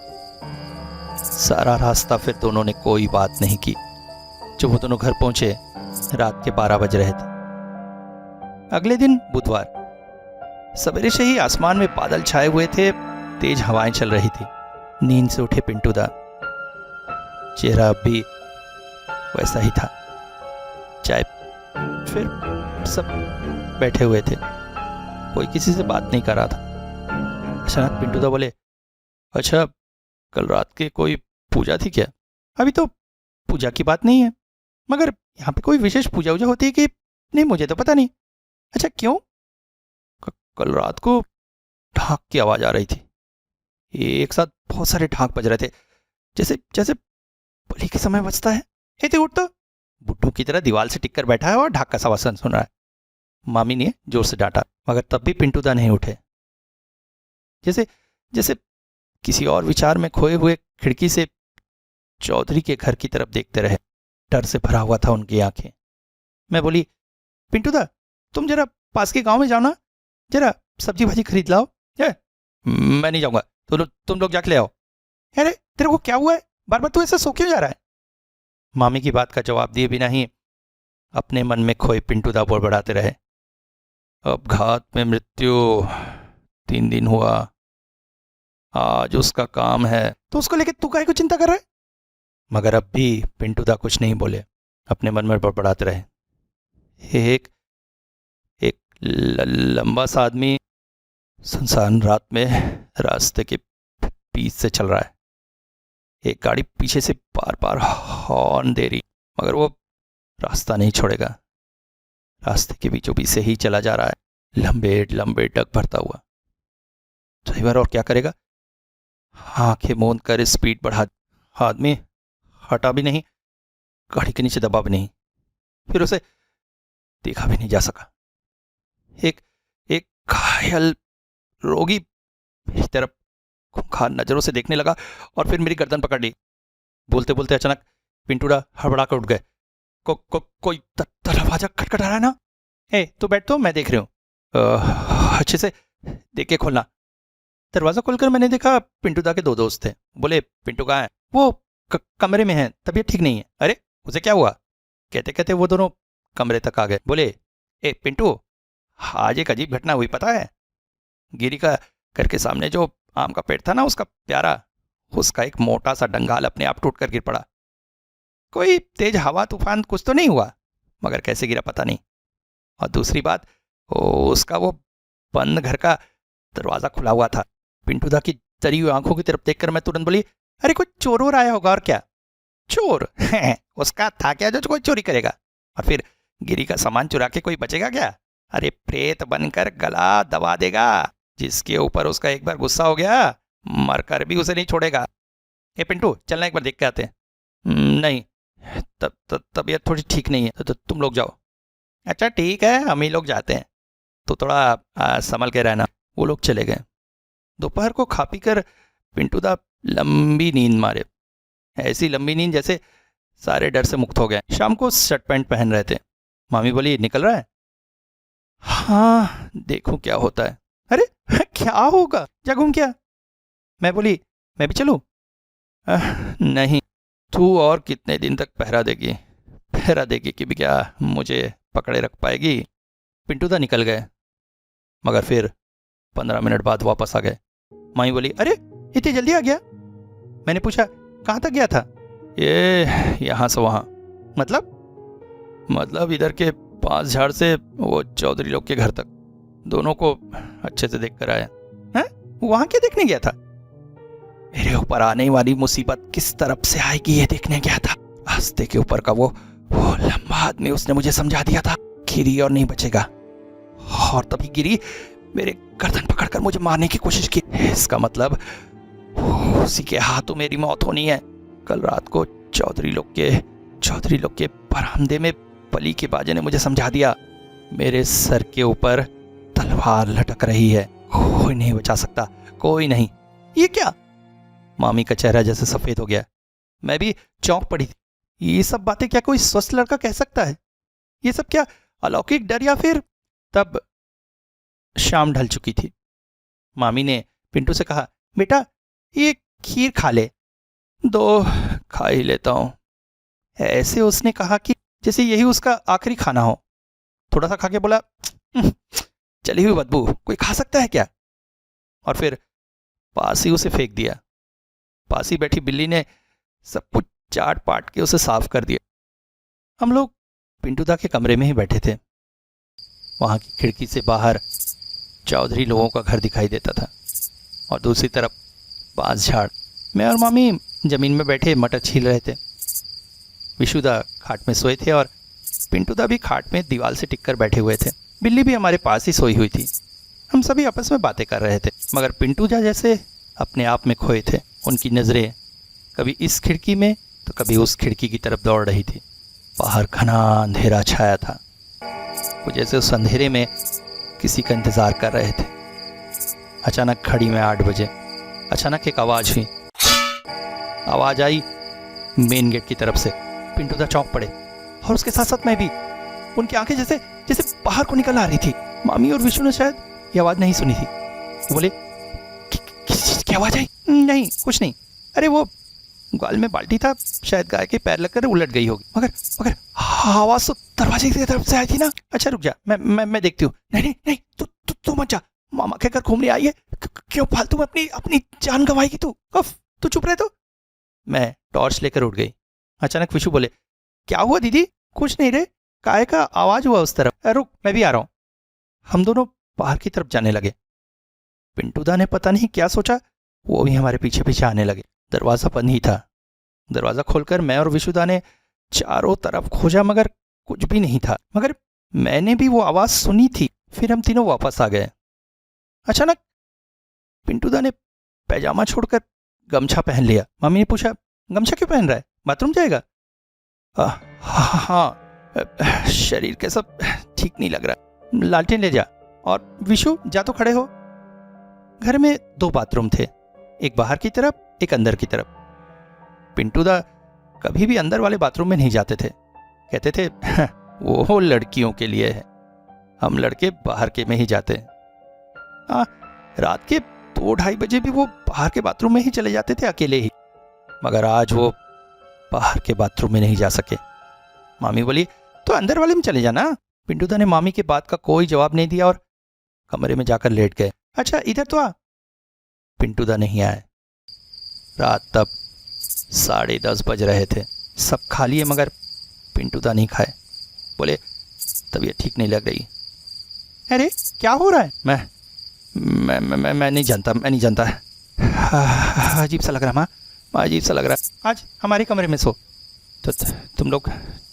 सारा रास्ता फिर दोनों ने कोई बात नहीं की। जब वो दोनों घर पहुंचे, रात के 12 बज रहे थे। अगले दिन बुधवार, सवेरे से ही आसमान में बादल छाए हुए थे, तेज हवाएं चल रही थी। नींद से उठे पिंटू दा, चेहरा अब भी वैसा ही था। चाय, फिर सब बैठे हुए थे, कोई किसी से बात नहीं कर रहा था। अचानक पिंटू दा बोले, अच्छा कल रात के कोई पूजा थी क्या? अभी तो पूजा की बात नहीं है, मगर यहाँ पे कोई विशेष पूजा वूजा होती है कि नहीं, मुझे तो पता नहीं। अच्छा क्यों? कल रात को ढाक की आवाज आ रही थी। एक साथ बहुत सारे ढाक बज रहे थे, जैसे जैसे बलि के समय बजता है। हे ते उठ तो, बुड्ढू की तरह दीवार से टिक कर बैठा है और ढाक का सवासन सुन रहा है। मामी ने जोर से डांटा, मगर तब भी पिंटू दा नहीं उठे। जैसे जैसे किसी और विचार में खोए हुए खिड़की से चौधरी के घर की तरफ देखते रहे। डर से भरा हुआ था उनकी आंखें। मैं बोली, पिंटू दा तुम जरा पास के गांव में जाओ ना, जरा सब्जी भाजी खरीद लाओ। मैं नहीं जाऊंगा, तुम लोग जाके ले आओ। अरे तेरे को क्या हुआ है? बार बार तू ऐसे सो क्यों जा रहा है? मामी की बात का जवाब दिए बिना ही अपने मन में खोए पिंटू दा बड़बड़ाते रहे। अपघात में मृत्यु 3 दिन हुआ, आज उसका काम है, तो उसको लेके तू काहे को चिंता कर रहा है? मगर अब भी पिंटू दा कुछ नहीं बोले, अपने मन में बड़बड़ाते रहे। एक लंबा सा आदमी सुनसान रात में रास्ते के बीच से चल रहा है। एक गाड़ी पीछे से बार बार हॉर्न दे रही, मगर वो रास्ता नहीं छोड़ेगा। रास्ते के बीचों बीच से ही चला जा रहा है, लंबे लंबे डग भरता हुआ। ड्राइवर और क्या करेगा? आंखें मूंद कर स्पीड बढ़ा। आदमी हटा भी नहीं, गाड़ी के नीचे दबा भी नहीं, फिर उसे देखा भी नहीं जा सका। एक घायल रोगी मेरी तरफ खूंखार नजरों से देखने लगा और फिर मेरी गर्दन पकड़ ली। बोलते बोलते अचानक पिंटू दा हड़बड़ा कर उठ गए। कोई दरवाजा खटखटा रहा है ना? तू बैठ, तो मैं देख रही हूँ, अच्छे से देख के खोलना। दरवाजा खोलकर मैंने देखा पिंटू दा के 2 दोस्त थे। बोले, पिंटू कहाँ है? वो कमरे में है, तबीयत ठीक नहीं है। अरे उसे क्या हुआ? कहते कहते वो दोनों कमरे तक आ गए। बोले, पिंटू आज एक अजीब घटना हुई, पता है? गिरी का घर के सामने जो आम का पेड़ था ना, उसका प्यारा, उसका एक मोटा सा डंगाल अपने आप टूट कर गिर पड़ा। कोई तेज हवा तूफान कुछ तो नहीं हुआ, मगर कैसे गिरा पता नहीं। और दूसरी बात, उसका वो बंद घर का दरवाजा खुला हुआ था। पिंटू दा की तरी हुई आंखों की तरफ देखकर मैं तुरंत बोली, अरे कोई चोर वोर आया होगा। और क्या चोर है? उसका था क्या जो कोई चोरी करेगा? और फिर गिरी का सामान चुरा के कोई बचेगा क्या? अरे प्रेत बनकर गला दबा देगा। जिसके ऊपर उसका एक बार गुस्सा हो गया, मरकर भी उसे नहीं छोड़ेगा। पिंटू चलना एक बार देख के आते हैं। नहीं, तबीयत थोड़ी ठीक नहीं है, तो तुम लोग जाओ। अच्छा ठीक है, हम ही लोग जाते हैं, तो थोड़ा संभल के रहना। वो लोग चले गए। दोपहर को खा पी कर पिंटू दा लंबी नींद मारे, ऐसी लंबी नींद जैसे सारे डर से मुक्त हो गए। शाम को शर्ट पैंट पहन रहे थे। मामी बोली, निकल रहा है? हाँ, देखूं क्या होता है। अरे क्या होगा, जा घूम क्या। मैं बोली, मैं भी चलूं? नहीं, तू और कितने दिन तक पहरा देगी? पहरा देगी कि भी क्या मुझे पकड़े रख पाएगी? पिंटू दा निकल गए, मगर फिर 15 मिनट बाद वापस आ गए। माई बोली, अरे इतनी जल्दी आ गया? मैंने पूछा, कहाँ तक गया था? ये यहाँ से वहाँ। मतलब इधर के 5 झाड़ से वो चौधरी लोग के घर तक, दोनों को अच्छे से देख कर आया। हैं? वहाँ क्या देखने गया था? मेरे ऊपर आने वाली मुसीबत किस तरफ से आएगी ये देखने गया था। रास्ते के ऊपर का वो लंबा आदमी, उसने मुझे समझा दिया था गिरी और नहीं बचेगा। और तभी गिरी मेरे गर्दन पकड़कर मुझे मारने की कोशिश की। इसका मतलब उसी के हाथों मेरी मौत होनी है। कल रात को चौधरी लोग के बरामदे में पली के बाजे ने मुझे समझा दिया, मेरे सर के ऊपर तलवार लटक रही है, कोई नहीं बचा सकता, कोई नहीं। ये क्या? मामी का चेहरा जैसे सफेद हो गया। मैं भी चौंक पड़ी थी। ये सब बातें क्या कोई स्वस्थ लड़का कह सकता है? ये सब क्या अलौकिक डर, या फिर? तब शाम ढल चुकी थी। मामी ने पिंटू से कहा, बेटा ये खीर खा ले। 2 खा ही लेता हूं। ऐसे उसने कहा कि जैसे यही उसका आखिरी खाना हो। थोड़ा सा खा के बोला, चली हुई बदबू, कोई खा सकता है क्या? और फिर पास ही उसे फेंक दिया। पास ही बैठी बिल्ली ने सब कुछ चाट पाट के उसे साफ कर दिया। हम लोग पिंटू दा के कमरे में ही बैठे थे। वहां की खिड़की से बाहर चौधरी लोगों का घर दिखाई देता था और दूसरी तरफ 5 झाड़। मैं और मामी जमीन में बैठे मटर छील रहे थे। विशुदा खाट में सोए थे और पिंटू दा भी खाट में दीवार से टिक कर बैठे हुए थे। बिल्ली भी हमारे पास ही सोई हुई थी। हम सभी आपस में बातें कर रहे थे, मगर पिंटू दा जैसे अपने आप में खोए थे। उनकी नज़रें कभी इस खिड़की में तो कभी उस खिड़की की तरफ दौड़ रही थी। बाहर घना अंधेरा छाया था। वो जैसे उस अंधेरे में किसी का इंतजार कर रहे थे। अचानक घड़ी में 8 बजे अचानक एक आवाज़ हुई। आवाज़ आई मेन गेट की तरफ से। पिंटू दा चौंक पड़े और उसके साथ साथ मैं भी। उनकी आंखें जैसे बाहर को निकल आ रही थी। मामी और विशु ने शायद ये आवाज़ नहीं सुनी थी। बोले, क्या आवाज़ आई? नहीं, कुछ नहीं। अरे वो ग्वाल में बाल्टी था, शायद गाय के पैर लगकर उलट गई होगी। मगर आवाज़ तो दरवाजे की तरफ से आई थी ना। अच्छा रुक जा, मैं देखती हूँ। नहीं, तू मत जा। मामा के घर घूमने आई है, क्यों फालतू में अपनी जान गंवाएगी तू? तू चुप रहे तो। मैं टॉर्च लेकर उठ गई। अचानक विशु बोले, क्या हुआ दीदी? कुछ नहीं रे, काय का आवाज हुआ उस तरफ। रुक, मैं भी आ रहा हूं। हम दोनों बाहर की तरफ जाने लगे। पिंटू दा ने पता नहीं क्या सोचा, वो भी हमारे पीछे पीछे आने लगे। दरवाजा बंद ही था। दरवाजा खोलकर मैं और विशुदा ने चारों तरफ खोजा, मगर कुछ भी नहीं था। मगर मैंने भी वो आवाज सुनी थी। फिर हम तीनों वापस आ गए। अचानक पिंटू दा ने पैजामा छोड़कर गमछा पहन लिया। मम्मी ने पूछा, गमछा क्यों पहन रहा है, बाथरूम जाएगा? हाँ, शरीर के सब ठीक नहीं लग रहा। लालटेन ले जा। और विशु जा तो खड़े हो। घर में 2 बाथरूम थे, एक बाहर की तरफ, एक अंदर की तरफ। पिंटू दा कभी भी अंदर वाले बाथरूम में नहीं जाते थे। कहते थे वो लड़कियों के लिए है, हम लड़के बाहर के में ही जाते हैं। रात के 2-2:30 बजे भी वो बाहर के बाथरूम में ही चले जाते थे अकेले ही। मगर आज वो बाहर के बाथरूम में नहीं जा सके। मामी बोली, तो अंदर वाले में चले जाना। पिंटू दा ने मामी की बात का कोई जवाब नहीं दिया और कमरे में जाकर लेट गए। अच्छा इधर तो आ। पिंटू दा नहीं आए। रात तब 10:30 बज रहे थे। सब खा लिए मगर पिंटू दा नहीं खाए। बोले, तबीयत ठीक नहीं लग रही। अरे क्या हो रहा है? मैं नहीं जानता। अजीब सा लग रहा, माँ अजीब सा लग रहा। आज हमारे कमरे में सो। तो तुम लोग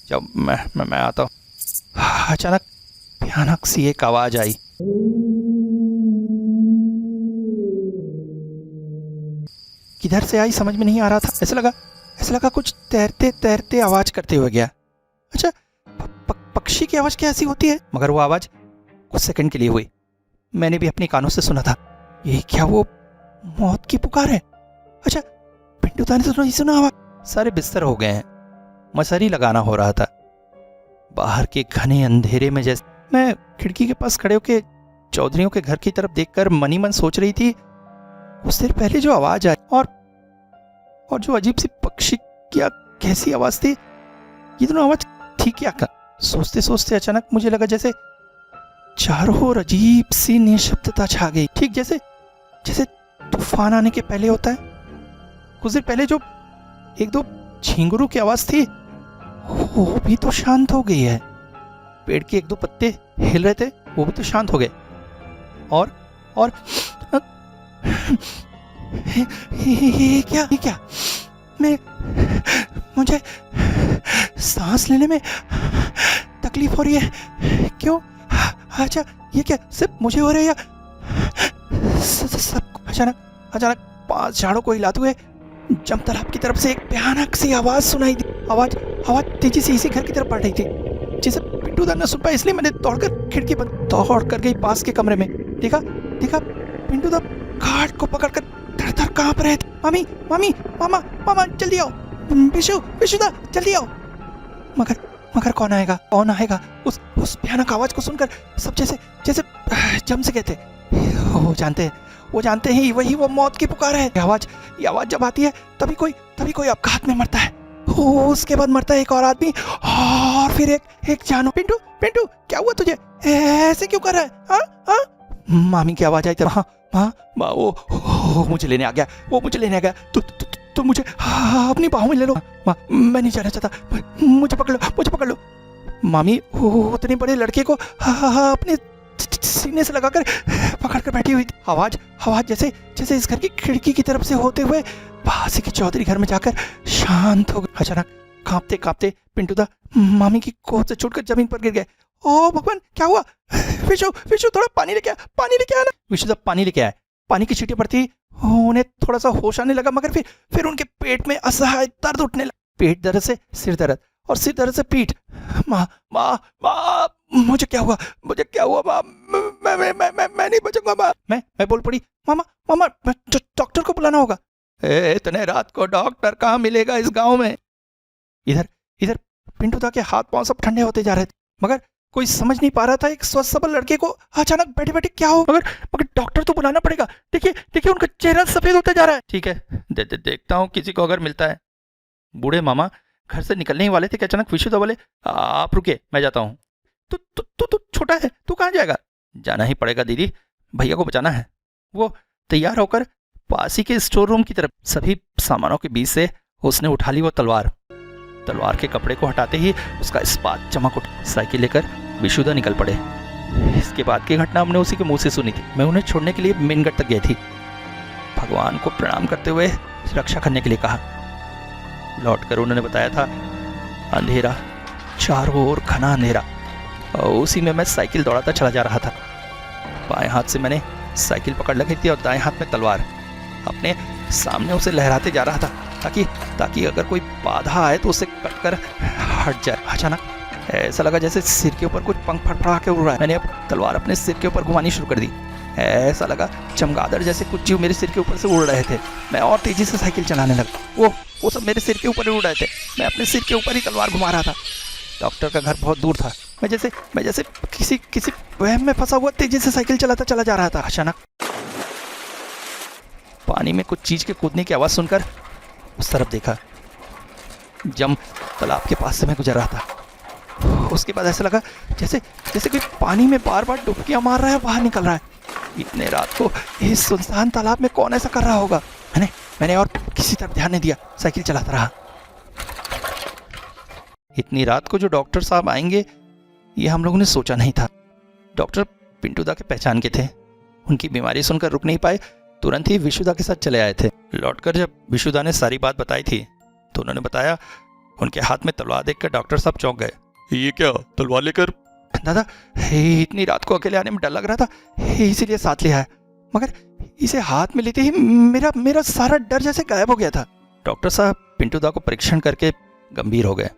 जाओ, मैं आता हूँ। अचानक भयानक सी एक आवाज आई। किधर से आई समझ में नहीं आ रहा था। ऐसा लगा कुछ तैरते तैरते आवाज करते हुए गया। अच्छा, पक्षी की आवाज क्या ऐसी होती है? मगर वो आवाज कुछ सेकंड के लिए हुई। मैंने भी अपने कानों से सुना था। ये क्या वो मौत की पुकार है? अच्छा, पिंटू दा ने तो नहीं सुना आवाज। सारे बिस्तर हो गए हैं, मसहरी लगाना हो रहा था। बाहर के घने अंधेरे में जैसे मैं खिड़की के पास खड़े होकर चौधरियों के घर की तरफ देखकर मनी मन सोच रही थी, कुछ देर पहले जो आवाज आई और जो अजीब सी पक्षी क्या कैसी आवाज थी, ये दोनों आवाज थी क्या? सोचते सोचते अचानक मुझे लगा जैसे चारों ओर अजीब सी निशब्दता छा गई, ठीक जैसे जैसे तूफान आने के पहले होता है। कुछ देर पहले जो एक दो झींगुरों की आवाज थी, वो भी तो शांत हो गई है। पेड़ के एक दो पत्ते हिल रहे थे, वो भी तो शांत हो गए। और ये क्या? मुझे सांस लेने में तकलीफ हो रही है। क्यों? अच्छा, ये क्या सिर्फ मुझे हो रही है या सब? अचानक 5 झाड़ों को हिलाते हुए जम तालाब की तरफ से एक भयानक सी आवाज सुनाई दी। आवाज तेजी से इसी घर की तरफ बढ़ रही थी। जिसे पिंटू दा न सुन पाया, इसलिए मैंने दौड़कर खिड़की बंद दौड़ कर गई पास के कमरे में। देखा पिंटू दा खाट को पकड़कर थर-थर कांप रहे थे। मामी, मामा जल्दी आओ, विशु दा जल्दी आओ। मगर कौन आएगा? उस भयानक आवाज को सुनकर सब जैसे जम से गए थे। वो जानते हैं वही वो मौत की पुकार है। ये आवाज जब आती है तभी कोई अपघात में मरता है। उसके बाद मरता है एक और आदमी, और फिर एक जानवर। पिंटू क्या हुआ तुझे? ऐसे क्यों कर रहा है? मामी की आवाज आई थी। माँ वो मुझे लेने आ गया। तो मुझे अपनी बाहों में ले लो। माँ, मैं नहीं जाना चाहता, मुझे पकड़ लो। मामी उतने बड़े लड़के को अपने सीने से लगाकर पकड़कर बैठी हुई थी। आवाज जैसे इस घर की खिड़की की तरफ से होते हुए पास के चौधरी घर में जाकर शांत हो गई। अचानक कांपते पिंटू दा मामी की गोद से छूटकर जमीन पर गिर गए। ओ भगवान, क्या हुआ? विशु थोड़ा पानी लेके आ ना। विशु दा पानी लेके आए। पानी की छींटें पड़ती, उन्हें थोड़ा सा होश आने लगा, मगर फिर उनके पेट में असहाय दर्द उठने लगा। पेट दर्द से सिर दर्द, और सिर दर्द से पीठ। माँ, मुझे क्या हुआ माँ? मैं नहीं बचूंगा माँ। मैं बोल पड़ी, मामा डॉक्टर को बुलाना होगा। इतने रात को डॉक्टर कहाँ मिलेगा इस गांव में? इधर पिंटू दा के हाथ पांव सब ठंडे होते जा रहे थे, मगर कोई समझ नहीं पा रहा था एक स्वस्थ सबल लड़के को अचानक बैठे क्या हो। मगर डॉक्टर तो बुलाना पड़ेगा। देखिए उनका चेहरा सफेद होता जा रहा है। ठीक है, देखता हूँ किसी को अगर मिलता है। बूढ़े मामा घर से निकलने ही वाले थे कि अचानक विशु दा बोले, आप रुके, मैं जाता हूँ। तू छोटा है, तू कहाँ जाएगा? जाना ही पड़ेगा दीदी, भैया को बचाना है। वो तैयार होकर पास ही के स्टोर रूम की तरफ, सभी सामानों के बीच से उसने उठा ली वो तलवार के कपड़े को हटाते ही उसका इस्पात चमक उठ। साइकिल लेकर विशु दा निकल पड़े। इसके बाद की घटना हमने उसी के मुंह से सुनी थी। मैं उन्हें छोड़ने के लिए मेनगढ़ तक गई थी, भगवान को प्रणाम करते हुए रक्षा करने के लिए कहा। लौटकर उन्होंने बताया था अंधेरा, चारों ओर घना अंधेरा, और उसी में मैं साइकिल दौड़ाता चला जा रहा था। बाएं हाथ से मैंने साइकिल पकड़ रखी थी और दाएं हाथ में तलवार, अपने सामने उसे लहराते जा रहा था ताकि अगर कोई बाधा आए तो उसे कटकर हट जाए। अचानक ऐसा लगा जैसे सिर के ऊपर कुछ पंख फड़फड़ा के उड़ रहा है। मैंने अब तलवार अपने सिर के ऊपर घुमानी शुरू कर दी। ऐसा लगा चमगादड़ जैसे कुछ जीव मेरे सिर के ऊपर से उड़ रहे थे। मैं और तेजी से साइकिल चलाने लगा। वो सब मेरे सिर के ऊपर ही उड़ रहे थे। मैं अपने सिर के ऊपर ही तलवार घुमा रहा था। डॉक्टर का घर बहुत दूर था। मैं जैसे किसी वहम में फंसा हुआ तेजी से साइकिल चलाता चला जा रहा था। अचानक पानी में कुछ चीज के कूदने की आवाज सुनकर उस तरफ देखा। जम तालाब के पास से मैं गुजर रहा था। उसके बाद ऐसा लगा जैसे कोई पानी में बार बार डुबकियां मार रहा है, बाहर निकल रहा है। इतने रात को इस सुनसान तालाब में कौन ऐसा कर रहा होगा? मैंने और किसी तरफ ध्यान नहीं दिया, साइकिल चलाता रहा। इतनी रात को जो डॉक्टर साहब आएंगे ये हम लोगों ने सोचा नहीं था। डॉक्टर पिंटू दा के पहचान के थे। उनकी बीमारी सुनकर रुक नहीं पाए, तुरंत ही विशु दा के साथ चले आए थे। लौटकर जब विशु दा ने सारी बात बताई थी तो उन्होंने बताया उनके हाथ में तलवार देखकर डॉक्टर साहब चौंक गए। ये क्या, तलवार लेकर? दादा, इतनी रात को अकेले आने में डर लग रहा था, इसीलिए साथ ले आया। मगर इसे हाथ में लेते ही मेरा सारा डर जैसे गायब हो गया था। डॉक्टर साहब पिंटू दा को परीक्षण करके गंभीर हो गए।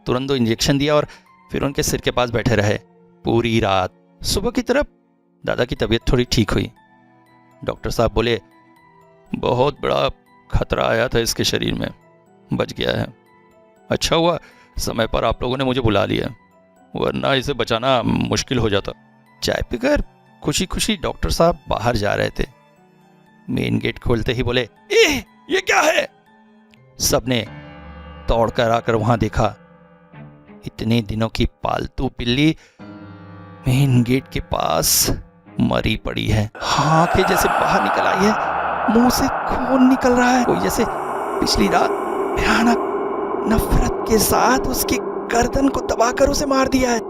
तुरंत 2 इंजेक्शन दिया और फिर उनके सिर के पास बैठे रहे पूरी रात। सुबह की तरफ दादा की तबीयत थोड़ी ठीक हुई। डॉक्टर साहब बोले, बहुत बड़ा खतरा आया था इसके शरीर में, बच गया है। अच्छा हुआ समय पर आप लोगों ने मुझे बुला लिया, वरना इसे बचाना मुश्किल हो जाता। चाय पीकर खुशी खुशी डॉक्टर साहब बाहर जा रहे थे। मेन गेट खोलते ही बोले, ये क्या है? सबने दौड़कर आकर वहां देखा। इतने दिनों की पालतू बिल्ली मेन गेट के पास मरी पड़ी है। आंखें जैसे बाहर निकल आई है, मुंह से खून निकल रहा है। कोई जैसे पिछली रात भयानक नफरत के साथ उसकी गर्दन को दबाकर उसे मार दिया है।